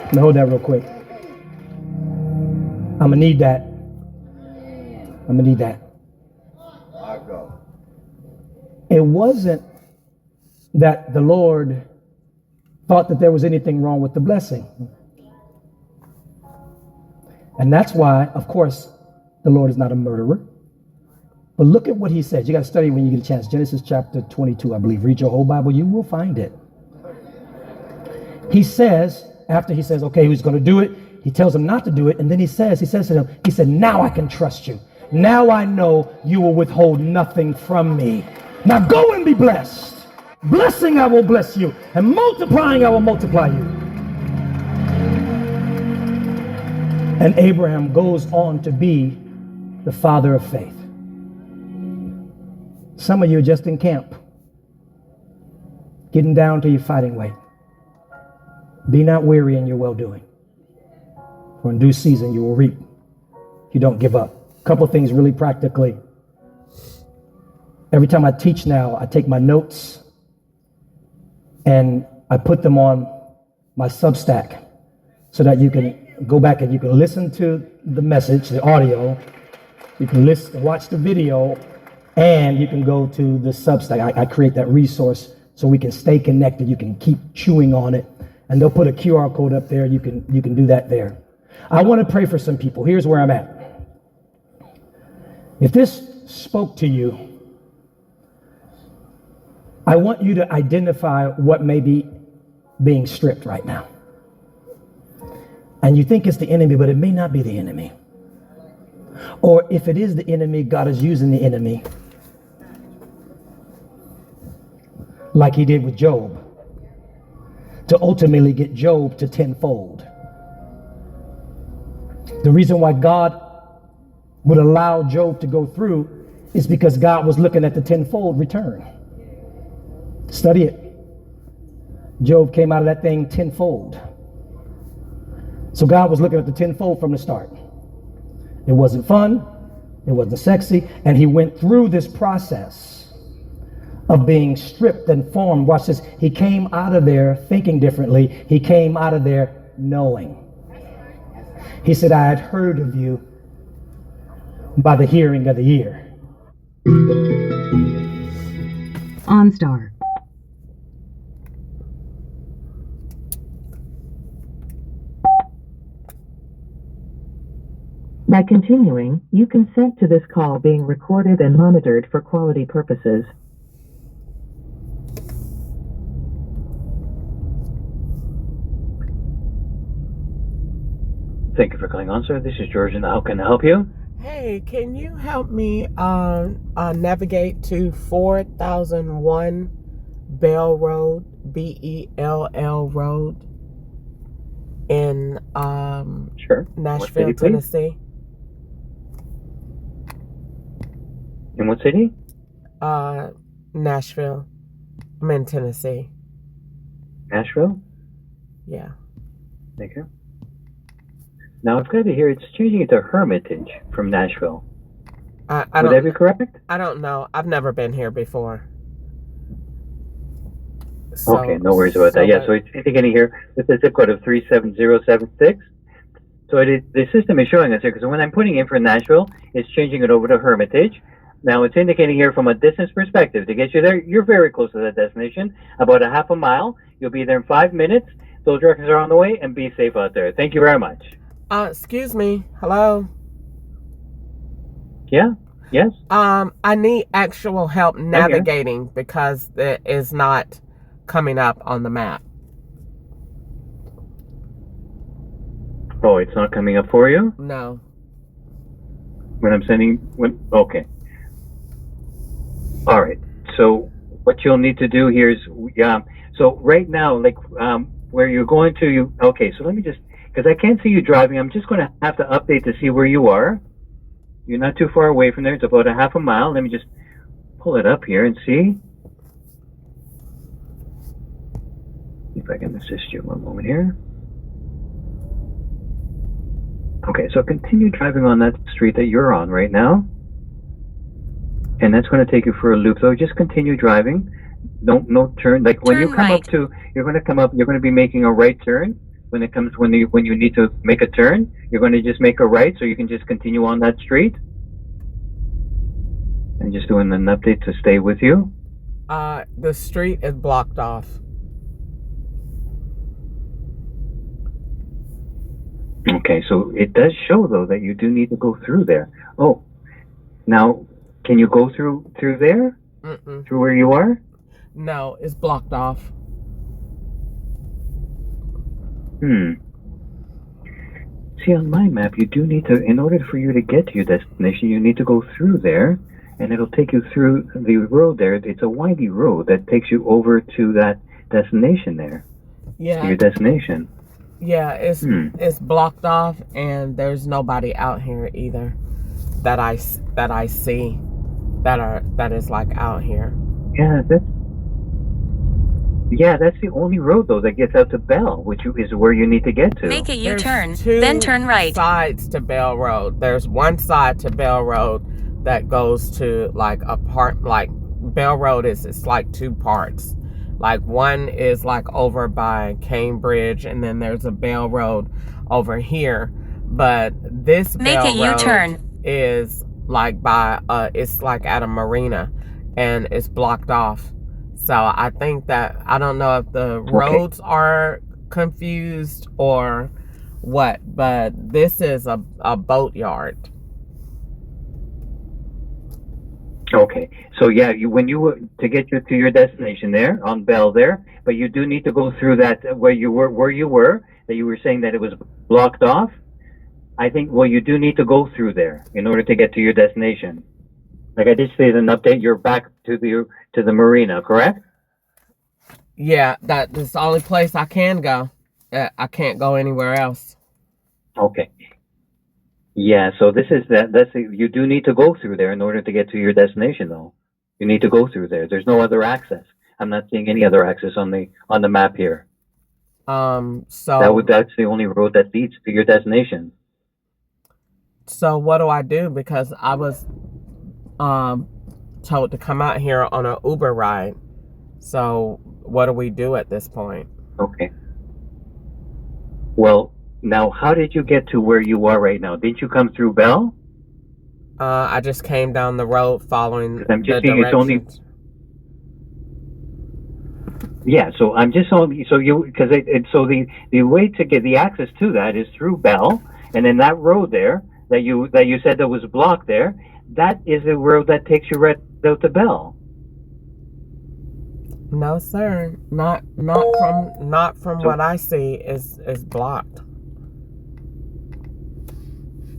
Let me hold that real quick. I'm gonna need that. I'm gonna need that. It wasn't that the Lord thought that there was anything wrong with the blessing. And that's why, of course, the Lord is not a murderer. But look at what he says. You got to study when you get a chance. Genesis chapter 22, I believe. Read your whole Bible. You will find it. He says, after he says, okay, who's going to do it? He tells him not to do it. And then he says to him, he said, now I can trust you. Now I know you will withhold nothing from me. Now go and be blessed. Blessing I will bless you, and multiplying I will multiply you. And Abraham goes on to be the father of faith. Some of you are just in camp, getting down to your fighting weight. Be not weary in your well-doing, for in due season you will reap. You don't give up. A couple things really practically. Every time I teach now, I take my notes and I put them on my Substack so that you can go back and you can listen to the message, the audio, you can listen, watch the video, and you can go to the Substack. I create that resource so we can stay connected. You can keep chewing on it, and they'll put a QR code up there. You can do that there. I want to pray for some people. Here's where I'm at. If this spoke to you, I want you to identify what may be being stripped right now. And you think it's the enemy, but it may not be the enemy. Or if it is the enemy, God is using the enemy like he did with Job to ultimately get Job to tenfold. The reason why God would allow Job to go through is because God was looking at the tenfold return. Study it. Job came out of that thing tenfold. So God was looking at the tenfold from the start. It wasn't fun. It wasn't sexy. And he went through this process of being stripped and formed. Watch this. He came out of there thinking differently. He came out of there knowing. He said, I had heard of you by the hearing of the ear. OnStar. By continuing, you consent to this call being recorded and monitored for quality purposes. Thank you for calling on, sir. This is George, and how can I help you? Hey, can you help me navigate to 4001 Bell Road, Bell Road in Sure. What Nashville, city, please? Tennessee? In what city? Nashville. I'm in Tennessee. Nashville? Yeah. Thank you. Now, I've got it here. It's changing it to Hermitage from Nashville. I Would that be correct? I don't know. I've never been here before. So, Okay, no worries about that. Yeah, so it's indicating here with the zip code of 37076. So the system is showing us here, because when I'm putting in for Nashville, it's changing it over to Hermitage. Now, it's indicating here from a distance perspective, to get you there, you're very close to that destination, about a half a mile. You'll be there in 5 minutes. Those directions are on the way, and be safe out there. Thank you very much. Excuse me. Hello? Yeah? Yes? I need actual help navigating because it is not coming up on the map. Oh, it's not coming up for you? No. When I'm sending, okay. All right. So what you'll need to do here is, so right now, like, where you're going to, okay, so let me just, because I can't see you driving, I'm just going to have to update to see where you are. You're not too far away from there. It's about a half a mile. Let me just pull it up here and see. If I can assist you one moment here. Okay, so continue driving on that street that you're on right now. And that's going to take you for a loop. So just continue driving. No turn. Like when you come up to, you're going to be making a right turn. When you need to make a turn, you're going to just make a right, so you can just continue on that street. I'm just doing an update to stay with you. The street is blocked off. Okay, so it does show though that you do need to go through there. Oh, now can you go through there? Mm-mm. Through where you are? No, it's blocked off. See, on my map, you do need to, in order for you to get to your destination, you need to go through there, and it'll take you through the road there. It's a windy road that takes you over to that destination there. Yeah. To your destination. Yeah, it's blocked off, and there's nobody out here either that I see that is like out here. Yeah, that's the only road though that gets out to Bell, which is where you need to get to. Make a U-turn, There's then turn right. two sides to Bell Road. There's one side to Bell Road that goes to like a part, like Bell Road it's like two parts. Like one is like over by Cambridge, and then there's a Bell Road over here. But this Bell Road is like by it's like at a marina, and it's blocked off. So I think that, I don't know if the roads are confused or what, but this is a boat yard. Okay, so yeah, to get you to your destination there on Bell there, but you do need to go through that where you were that you were saying that it was blocked off. I think you do need to go through there in order to get to your destination. Like I did say in an update, you're back to the marina, correct? Yeah, that's the only place I can go. I can't go anywhere else. Okay. Yeah, so you do need to go through there in order to get to your destination, though. You need to go through there. There's no other access. I'm not seeing any other access on the map here. So that's the only road that leads to your destination. So what do I do? Because I was told to come out here on an Uber ride. So what do we do at this point? Okay. Well, now how did you get to where you are right now? Didn't you come through Bell? I just came down the road following I'm just the saying it's only. directions. Yeah, so I'm just only so you because so the way to get the access to that is through Bell, and then that road there that you said that was blocked there, that is the road that takes you right out to Bell. No, sir. Not from what I see is blocked.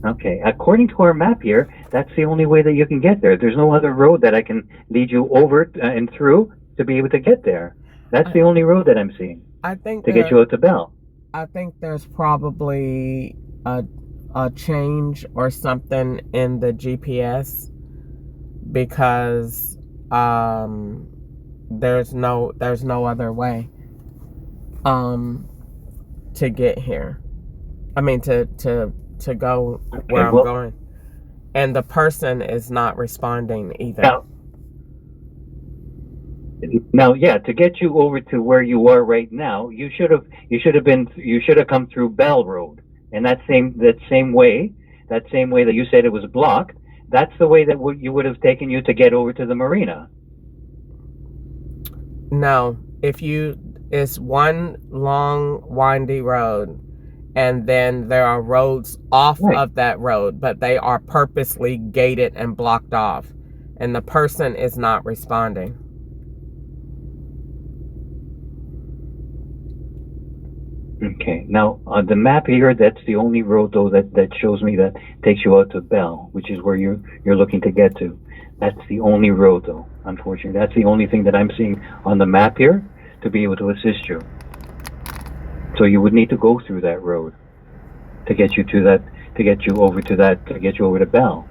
Okay, according to our map here, that's the only way that you can get there. There's no other road that I can lead you over and through to be able to get there. That's the only road that I'm seeing I think to get you out to Bell. I think there's probably a change or something in the GPS because there's no other way to get here. I mean to go where I'm going. And the person is not responding either. Now, yeah, to get you over to where you are right now, you should have come through Bell Road, and that same way that you said it was blocked. That's the way that you would have taken you to get over to the marina. No, it's one long windy road, and then there are roads off of that road, but they are purposely gated and blocked off, and the person is not responding. Okay. Now, on the map here, that's the only road, though, that shows me that takes you out to Bell, which is where you're looking to get to. That's the only road, though, unfortunately. That's the only thing that I'm seeing on the map here to be able to assist you. So you would need to go through that road to get you over to Bell.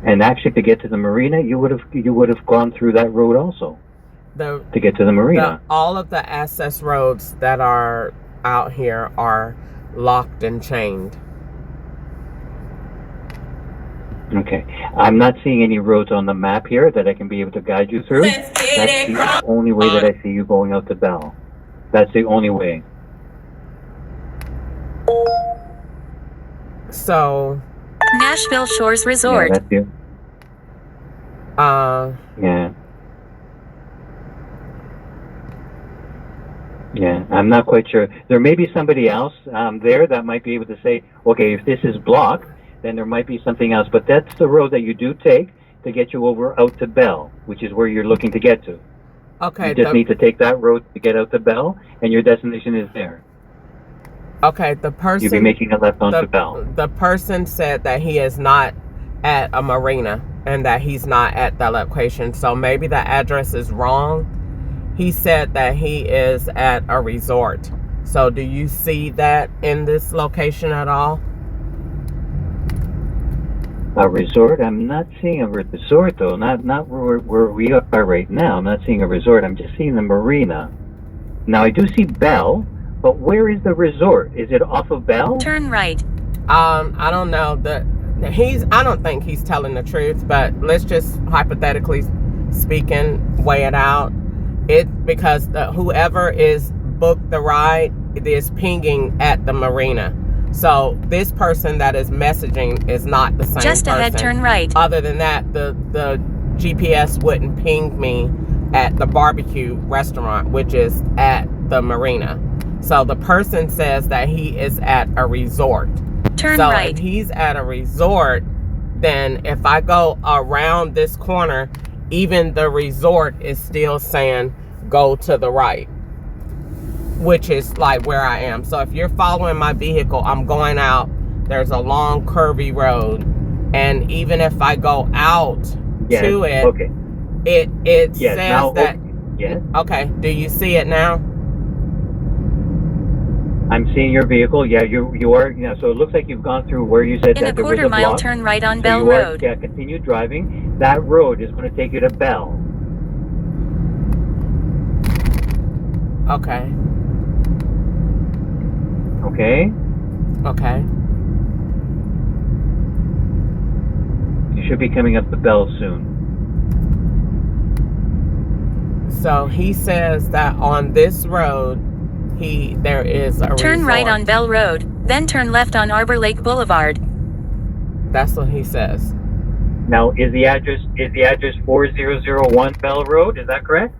And actually, to get to the marina, you would have gone through that road also. To get to the marina. All of the access roads that are out here are locked and chained. Okay. I'm not seeing any roads on the map here that I can be able to guide you through. That's the only way that I see you going out to Bell. That's the only way. So Nashville Shores Resort. Yeah, that's you. Yeah. Yeah, I'm not quite sure. There may be somebody else there that might be able to say, okay, if this is blocked, then there might be something else. But that's the road that you do take to get you over out to Bell, which is where you're looking to get to. Okay. You just need to take that road to get out to Bell, and your destination is there. Okay, the person... You'll be making a left onto Bell. The person said that he is not at a marina and that he's not at that location. So maybe the address is wrong. He said that he is at a resort. So do you see that in this location at all? A resort? I'm not seeing a resort, though. Not where we are right now. I'm not seeing a resort. I'm just seeing the marina. Now, I do see Bell, but where is the resort? Is it off of Bell? Turn right. I don't know. I don't think he's telling the truth, but let's just hypothetically speaking, weigh it out. Because whoever is booked the ride is pinging at the marina. So this person that is messaging is not the same person. Just ahead, turn right. Other than that, the GPS wouldn't ping me at the barbecue restaurant, which is at the marina. So the person says that he is at a resort. Turn so right. If he's at a resort, then if I go around this corner, even the resort is still saying go to the right, which is like where I am. So if you're following my vehicle, I'm going out. There's a long curvy road, and even if I go out to it, okay. it says now, that. Yes. Okay. Do you see it now? I'm seeing your vehicle. Yeah, you are. Yeah, so it looks like you've gone through where you said In that a there was quarter a mile, block. turn right on So Bell you are, Road. yeah, continue driving. That road is going to take you to Bell. Okay. Okay. Okay. You should be coming up to Bell soon. So he says that on this road, there is a Turn right resort. on Bell Road, then turn left on Arbor Lake Boulevard. That's what he says. Now, is the address 4001 Bell Road? Is that correct?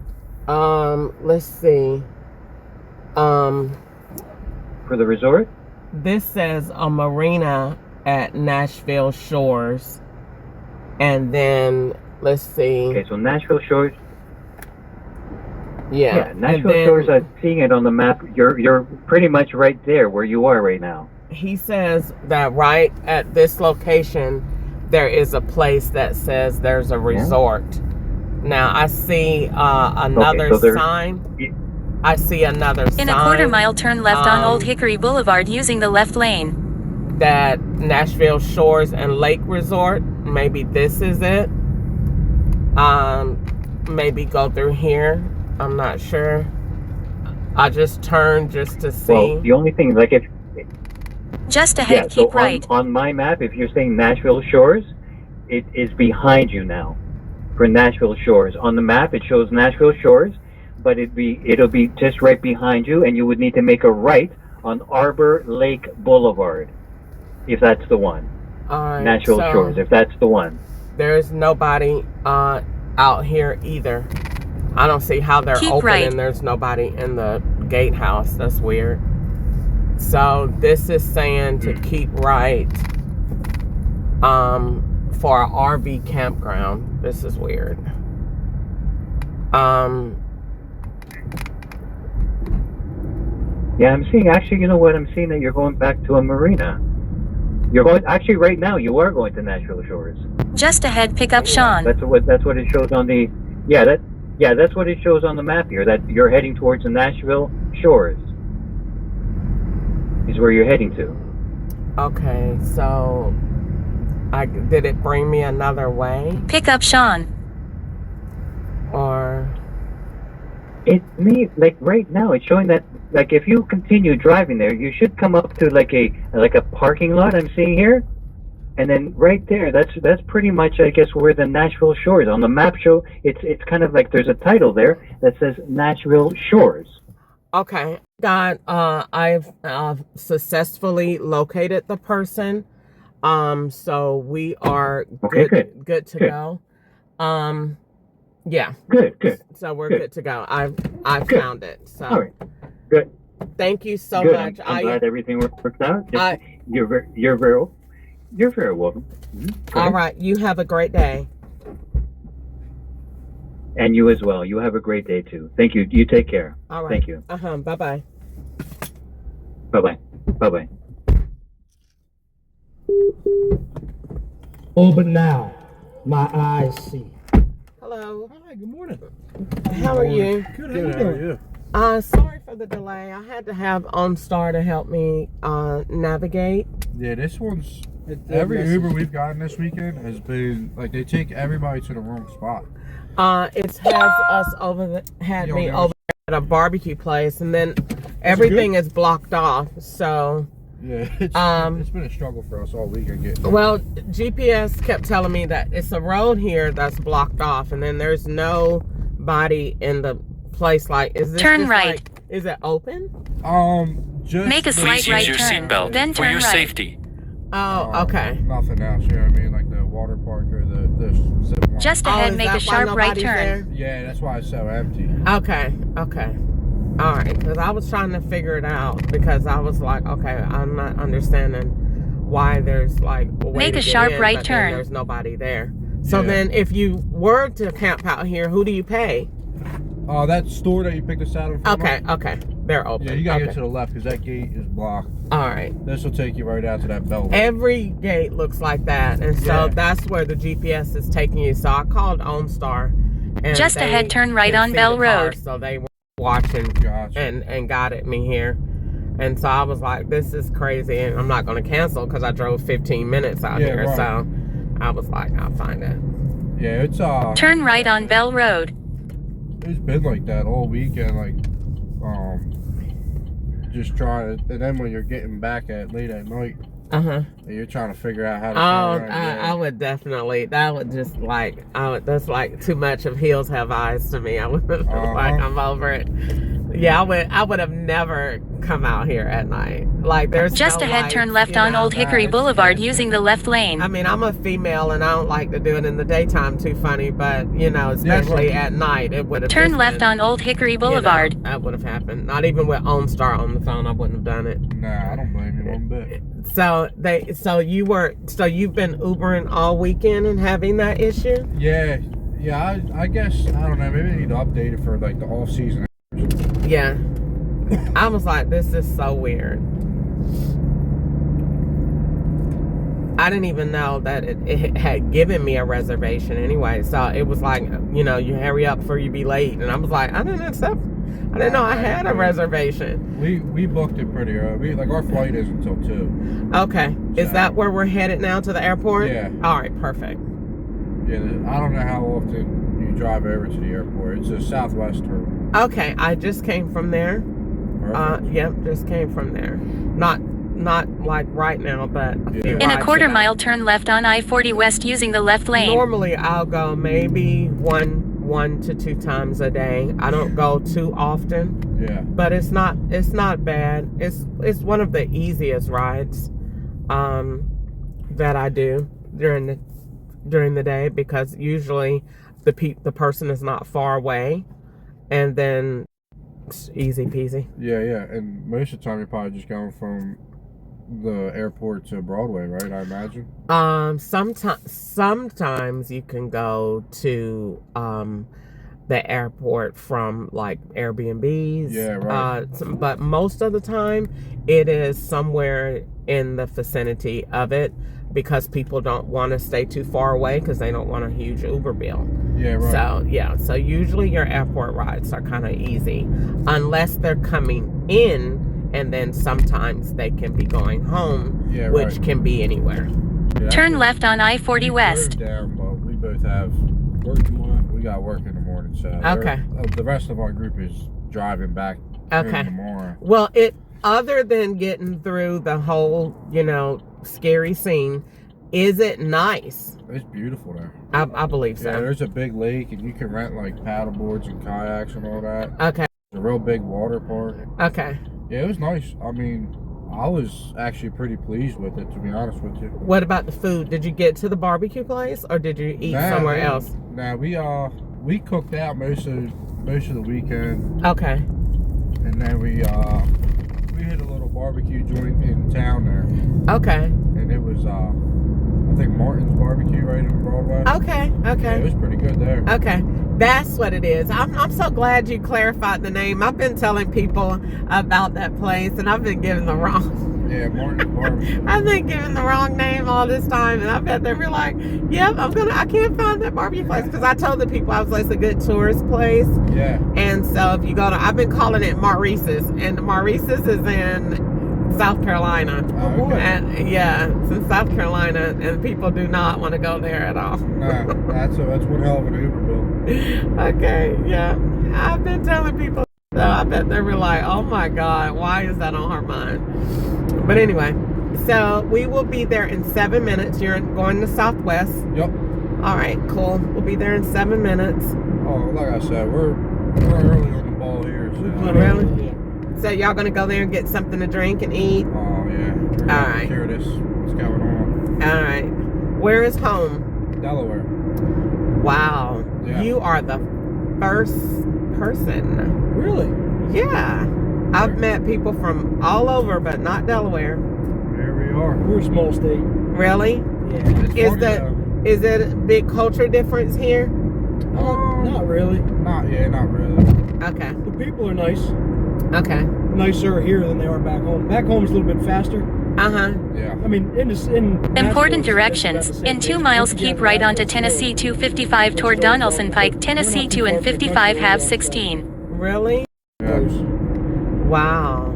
Let's see. For the resort? This says a marina at Nashville Shores. And then, let's see. Okay, so Nashville Shores. Yeah. Yeah, and Nashville then Shores. I'm seeing it on the map. You're pretty much right there where you are right now. he says that right at this location, there is a place that says there's a resort. Now, I see another so there- sign. I see another sign. In a quarter mile, turn left on Old Um, Hickory Boulevard using the left lane. That Nashville Shores and Lake Resort. Maybe this is it. Maybe go through here. I'm not sure. I just turned just to see. Well, the only thing, like if Just ahead, so keep right. on my map, if you're saying Nashville Shores, it is behind you now. For Nashville Shores, on the map it shows Nashville Shores, but it'll be just right behind you, and you would need to make a right on Arbor Lake Boulevard, if that's the one. All right, Nashville so Shores, if that's the one. there's nobody out here either. I don't see how they're Keep open right. and there's nobody in the gatehouse. That's weird. So this is saying to keep right for an RV campground. This is weird. Yeah, I'm seeing, actually, you know what, I'm seeing that you're going back to a marina. You're going, actually right now you are going to Nashville Shores. Just ahead, pick up Sean. That's what it shows on the, that's what it shows on the map here, that you're heading towards the Nashville Shores. Is where you're heading to. Okay, so did it bring me another way? Pick up Sean. Or It may, like right now, it's showing that, like if you continue driving there, you should come up to like a parking lot I'm seeing here, and then right there, that's pretty much, I guess, where the Nashville Shores on the map show. It's kind of like there's a title there that says Nashville Shores. okay, I've successfully located the person. So we are Okay, good to Good. go. Yeah. Good. So we're Good. good to go. I Good. found it. So All right. Good. thank you so Good. much. I'm glad everything worked out. I- You're very welcome. Mhm. all right. You have a great day. And you as well. You have a great day too. Thank you. You take care. All right. Thank you. Bye bye. Bye bye. Oh, but now my eyes see. Hello. Hi, good morning. How are you? Good, how you doing? Sorry for the delay. I had to have OnStar to help me navigate. Yeah, this one's every Uber we've gotten this weekend has been like they take everybody to the wrong spot. It has us had Yo, me there's- over at a barbecue place, and then everything is blocked off. So, Yeah, it's been a struggle for us all weekend getting. well, GPS kept telling me that it's a road here that's blocked off, and then there's nobody in the place. Like, is this Turn just, right. like, is it open? Just Make a the- slight Please right use your turn, seatbelt then for turn your right. safety. Oh, okay. Nothing else, you know what I mean? Like the water park or the zip line. Just Oh, ahead, is make that a why sharp right nobody's turn. there? Yeah, that's why it's so empty. Okay. All right, because I was trying to figure it out because I was like, okay, I'm not understanding why there's like a way Make to a get sharp in, right but turn. then there's nobody there. So Yeah. then, if you were to camp out here, who do you pay? That store that you picked us out of. Okay, they're open. Yeah, you gotta okay. get to the left because that gate is blocked. All right. This will take you right out to that bell. Every gate looks like that, and so Yeah. that's where the GPS is taking you. So I called OnStar, and Just they ahead, turn right could on see Bell the car, Road. So they were watching Gotcha. and guided me here. And so I was like, this is crazy, and I'm not going to cancel because I drove 15 minutes out Yeah, here. right. So I was like, I'll find it. Yeah, it's Turn right on Bell Road. it's been like that all weekend, like just trying to, and then when you're getting back at late at night, You're trying to figure out how to. Oh, turn around, I would definitely. That would just like. That's like too much of Hills Have Eyes to me. I would like I'm over it. Yeah, I would have never come out here at night. Like there's Just no ahead, lights, turn left you on know? Old Hickory Boulevard using the left lane. I mean, I'm a female and I don't like to do it in the daytime too funny, but you know, especially at night, it would have. Turn left on Old Hickory Boulevard. That would have happened. Not even with OnStar on the phone, I wouldn't have done it. Nah, I don't blame you one bit. So you've been Ubering all weekend and having that issue? Yeah. I guess I don't know. Maybe I need to update it for like the off season. Yeah. I was like, this is so weird. I didn't even know that it had given me a reservation anyway. So it was like, you know, you hurry up before you be late. And I was like, I didn't know I had a reservation. We booked it pretty early. Like our flight is until 2. Okay. Is So- that where we're headed now, to the airport? Yeah. All right, perfect. Yeah, I don't know how often you drive over to the airport. It's a Southwest terminal. Okay, I just came from there. Perfect. Yep, just came from there. Not like right now, but a few In a rides quarter ago. mile, turn left on I-40 West using the left lane. Normally, I'll go maybe one to 2 times a day. I don't go too often, Yeah. but it's not bad. It's one of the easiest rides that I do during the day, because usually the person is not far away, and then it's easy peasy. Yeah. And most of the time, you're probably just going from the airport to Broadway, right? I imagine. Sometimes you can go to the airport from like Airbnbs. Yeah, right. But most of the time, it is somewhere in the vicinity of it, because people don't want to stay too far away because they don't want a huge Uber bill. Yeah, right. So usually your airport rides are kind of easy, unless they're coming in, and then sometimes they can be going home, Yeah, which right. can be anywhere. Yeah, Turn left on I-40 West. Down, but we both have work tomorrow. We got work in the morning, so Okay. The rest of our group is driving back home Okay. tomorrow. Well, other than getting through the whole, scary scene, is it nice? It's beautiful there. I believe so. Yeah, there's a big lake, and you can rent like paddle boards and kayaks and all that. Okay. It's a real big water park. Okay. Yeah, it was nice. I mean, I was actually pretty pleased with it, to be honest with you. What about the food? Did you get to the barbecue place, or did you eat somewhere else? Nah, we cooked out most of the weekend, Okay. and then we hit a little barbecue joint in town there, Okay. and it was I think Martin's Barbecue right in Broadway. Okay. Yeah, it was pretty good there. Okay, that's what it is. I'm so glad you clarified the name. I've been telling people about that place, and I've been giving the wrong. Yeah, Martin's Barbecue. I've been giving the wrong name all this time, and I bet they were like, "Yep, I can't find that barbecue place," because I told the people I was like, it's a good tourist place. Yeah. And so if you go to, I've been calling it Maurice's, and Maurice's is in South Carolina. Oh, okay. And yeah, it's in South Carolina, and people do not want to go there at all. Nah, that's one hell of an Uber bill. Okay, yeah. I've been telling people, so I bet they were like, oh my God, why is that on her mind? But anyway, so we will be there in 7 minutes. You're going to Southwest. Yep. All right, cool. We'll be there in 7 minutes. Oh, like I said, we're early on the ball here. So. Really? So y'all gonna go there and get something to drink and eat? Oh yeah. We're All gonna right. hear what's going on. All right. Where is home? Delaware. Wow. Yeah. You are the first person. Really? Yeah. I've met people from all over, but not Delaware. Here we are. We're a small state. Really? Yeah. It's funny, though. Is it a big culture difference here? Not really. Not really. Okay. The people are nice. Okay. Nicer here than they are back home. Back home is a little bit faster. Uh-huh. Yeah. I mean, in Important Nashville, directions. it's about the In same 2 pace. miles, Once you keep get right back, onto it's Tennessee slow. 255 toward Donaldson Pike, Tennessee 2 and 55 have 16. Really? Yeah. Wow.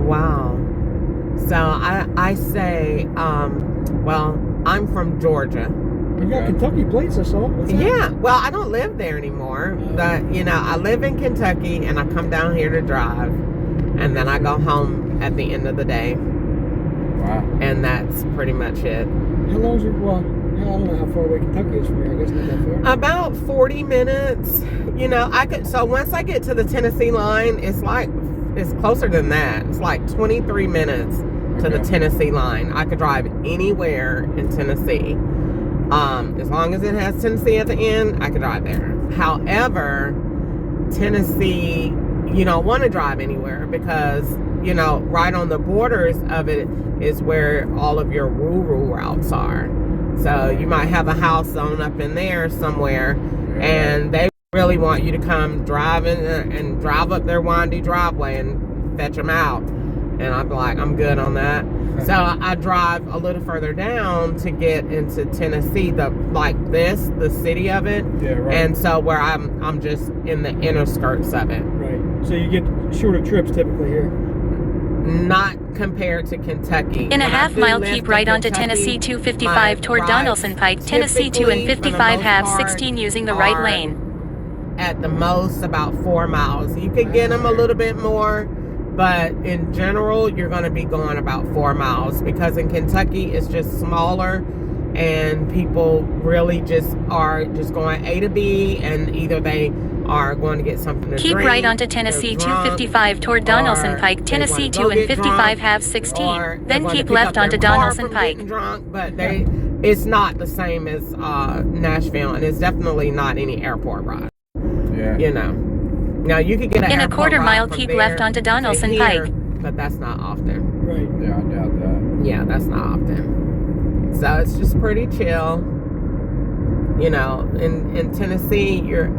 Wow. So I say, well, I'm from Georgia. You got Okay. Kentucky plates, I saw. What's that? Yeah, well, I don't live there anymore. But, I live in Kentucky, and I come down here to drive. and then I go home at the end of the day, Wow. and that's pretty much it. How long is it? Well, I don't know how far away Kentucky is from here. I guess not that far. About 40 minutes. You know, so once I get to the Tennessee line, it's closer than that. It's like 23 minutes to the Okay. Tennessee line. I could drive anywhere in Tennessee. As long as it has Tennessee at the end, I could drive there. However, Tennessee, you don't want to drive anywhere because, you know, right on the borders of it is where all of your rural routes are. So you might have a house zone up in there somewhere, and they really want you to come driving and drive up their windy driveway and fetch them out. And I'm like, I'm good on that. So I drive a little further down to get into Tennessee, the city of it. Yeah, right. And so where I'm just in the inner skirts of it. Right. So you get shorter trips typically here. Not compared to Kentucky. In a When I half do mile, live keep in right onto Kentucky, Tennessee my 255 toward rides Donaldson Pike, Tennessee 2 and typically, for the 55 most have part, 16 using the right are lane. At the most about 4 miles. You could get them a little bit more, but in general, you're going to be going about 4 miles because in Kentucky, it's just smaller and people really just are just going A to B, and either they are going to get something to Keep drink, right onto they're Tennessee drunk, 255 toward Donaldson or Pike, they Tennessee wanna 2 go and get 55 drunk, have or 16. they Then wanna keep pick left up their onto car Donaldson from Pike. getting drunk, but it's not the same as Nashville, and it's definitely not any airport ride. Yeah. You know. Now you could get an In a airport quarter ride mile, from keep there left onto to Donaldson here, Pike. but that's not often. Right. Yeah, I doubt that. Yeah, that's not often. So it's just pretty chill. You know, in Tennessee, your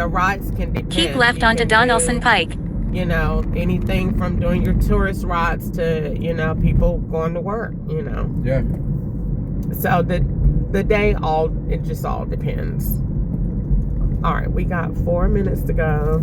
rides can depend. Keep left You onto can Donaldson do, Pike. You know, anything from doing your tourist rides to, you know, people going to work, you know. Yeah. So the day it just all depends. All right, we got 4 minutes to go.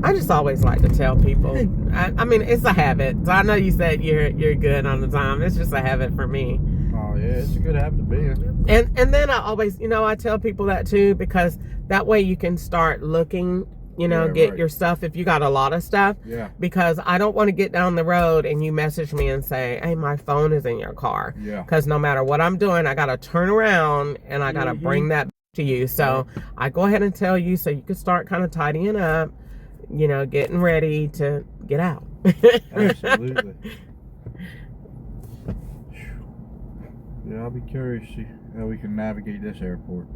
I just always like to tell people. I mean, it's a habit. So I know you said you're good on the time. It's just a habit for me. Oh yeah, it's a good habit to be in. And then I always, you know, I tell people that too, because that way you can start looking, you know, Yeah, get right. your stuff if you got a lot of stuff. Yeah. Because I don't want to get down the road and you message me and say, hey, my phone is in your car. Yeah. Because no matter what I'm doing, I got to turn around and I got to bring that to you. So I go ahead and tell you so you can start kind of tidying up, you know, getting ready to get out. Absolutely. Yeah, I'll be curious to see how we can navigate this airport.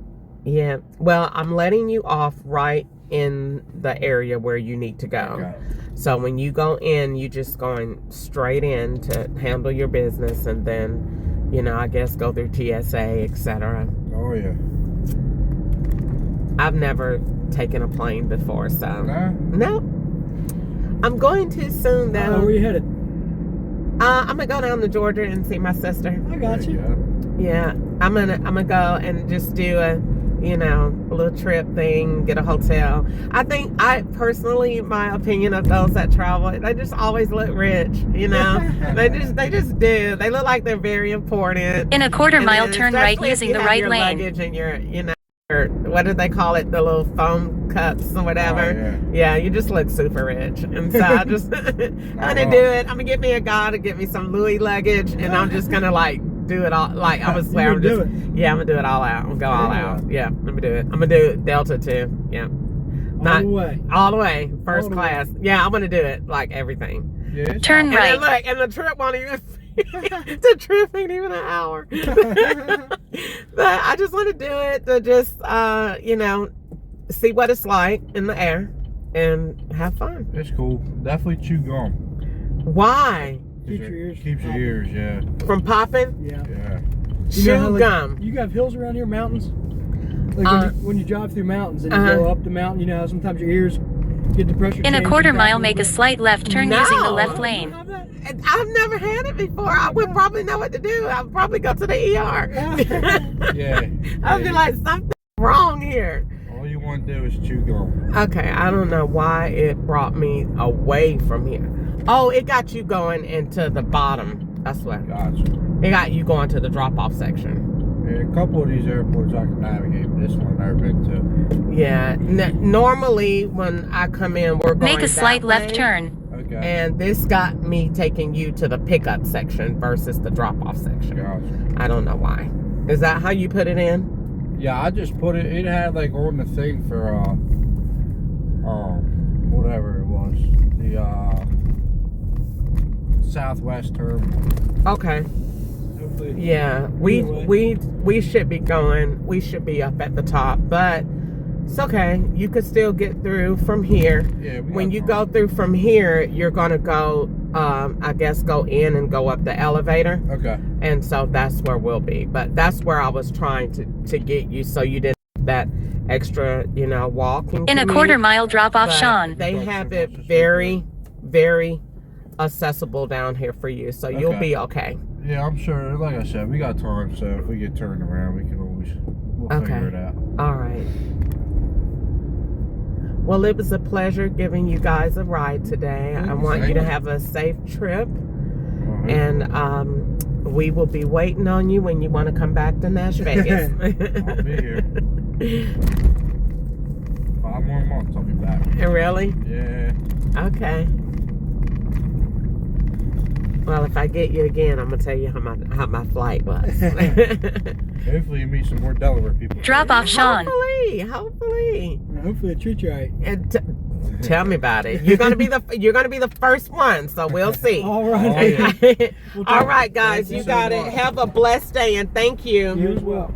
Yeah. Well, I'm letting you off right in the area where you need to go. Okay. So when you go in, you just going straight in to handle your business, and then, you know, I guess go through TSA, etc. Oh yeah. I've never taken a plane before, so Nah. no. I'm going to soon though. Where are you headed? I'm gonna go down to Georgia and see my sister. I got you. Yeah, I'm gonna go and just do a little trip thing, get a hotel. I personally, my opinion of those that travel, they just always look rich, you know. they just do. They look like they're very important. In a quarter And mile, then turn right especially if using you the have right your lane. luggage and your, your, what do they call it? The little foam cups or whatever. Oh, Yeah, you just look super rich. And so I just, I'm gonna do it. I'm gonna get me a guy to get me some Louis luggage, and I'm just gonna do it all. Like I was swear, I'm just, I'm gonna do it all out. I'm gonna go all out. Yeah, I'm gonna do it. I'm gonna do Delta too. Yeah, All the way. all the way, first All the class. Yeah, I'm gonna do it like everything. Yeah. It's Turn And right. then look, and the trip won't even. The trip ain't even an hour. But I just want to do it to just, see what it's like in the air and have fun. It's cool. Definitely chew gum. Why? Keeps your ears Keeps your popping. ears, yeah. From popping? Yeah. Yeah. You know how, Chew like, gum. You have hills around here, mountains? Like when you drive through mountains and you go up the mountain, you know how sometimes your ears get the pressure In a change quarter and back mile, a make a little slight left turn No. using the left lane. I've never had it before. I would probably know what to do. I would probably go to the ER. Yeah. I'd be like, something's wrong here. All you want to do is chew gum. Okay, I don't know why it brought me away from here. Oh, it got you going into the bottom. That's what. Gotcha. It got you going to the drop-off section. A couple of these airports I can navigate, but this one I've never been to. Yeah. Normally, when I come in, we're going Make a slight that left way, turn. Okay. and this got me taking you to the pickup section versus the drop-off section. Gotcha. I don't know why. Is that how you put it in? Yeah, I just put it. It had like on the thing for whatever it was, the Southwest terminal. Okay. Hopefully. Yeah, we should be going. We should be up at the top, but it's okay. You could still get through from here. Yeah. When you go through from here, you're gonna go. I guess go in and go up the elevator, Okay. and so that's where we'll be. But that's where I was trying to get you, so you didn't have that extra, walking. In a commute. quarter-mile drop-off, But Sean. They have it very, very accessible down here for you, so you'll Okay. be okay. Yeah, I'm sure. Like I said, we got time, so if we get turned around, we'll figure it out. All right. Well, it was a pleasure giving you guys a ride today. I want you to have a safe trip, and we will be waiting on you when you want to come back to Nash Vegas. I'll be here. 5 more months, I'll be back. Really? Yeah. Okay. Well, if I get you again, I'm gonna tell you how my flight was. Hopefully you meet some more Delaware people. Drop-off, Sean. Hopefully. Hopefully, they treat you right. And tell me about it. You're gonna be the first one, so we'll see. All right. All right, guys, Thank you you so got it. much. Have a blessed day, and thank you. You as well.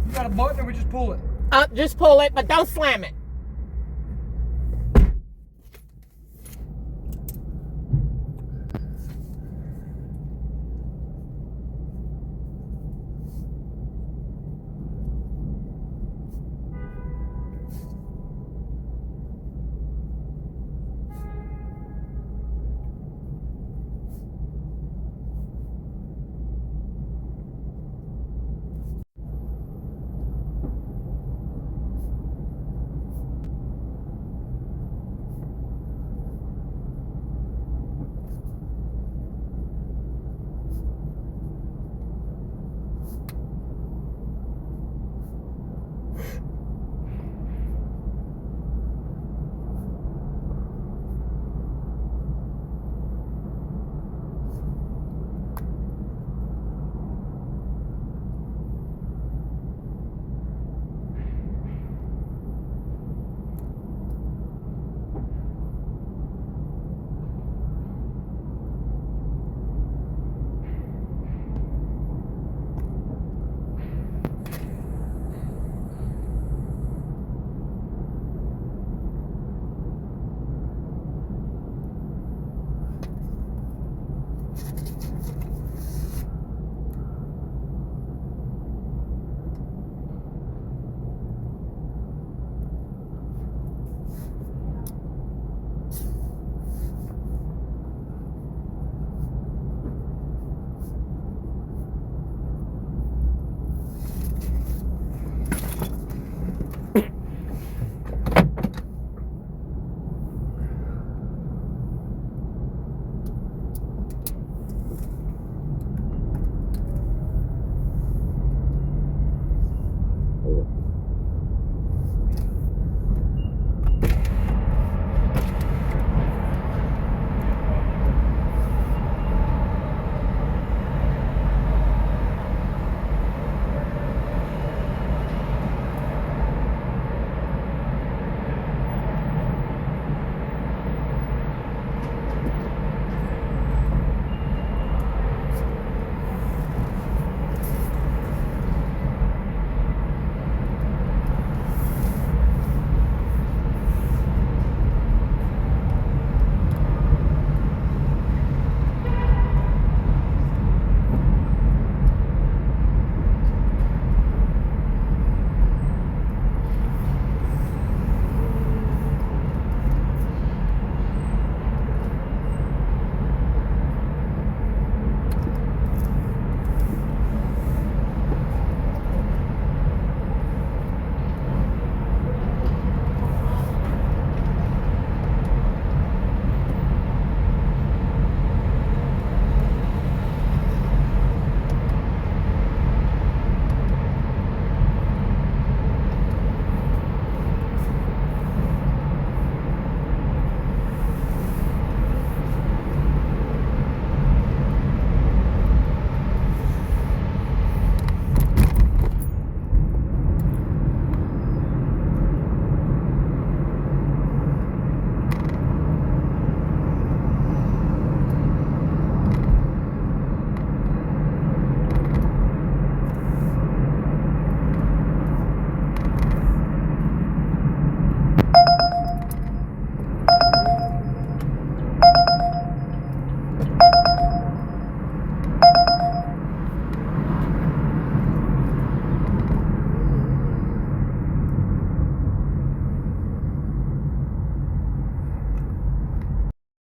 You got a button or we just pull it? Just pull it, but don't slam it.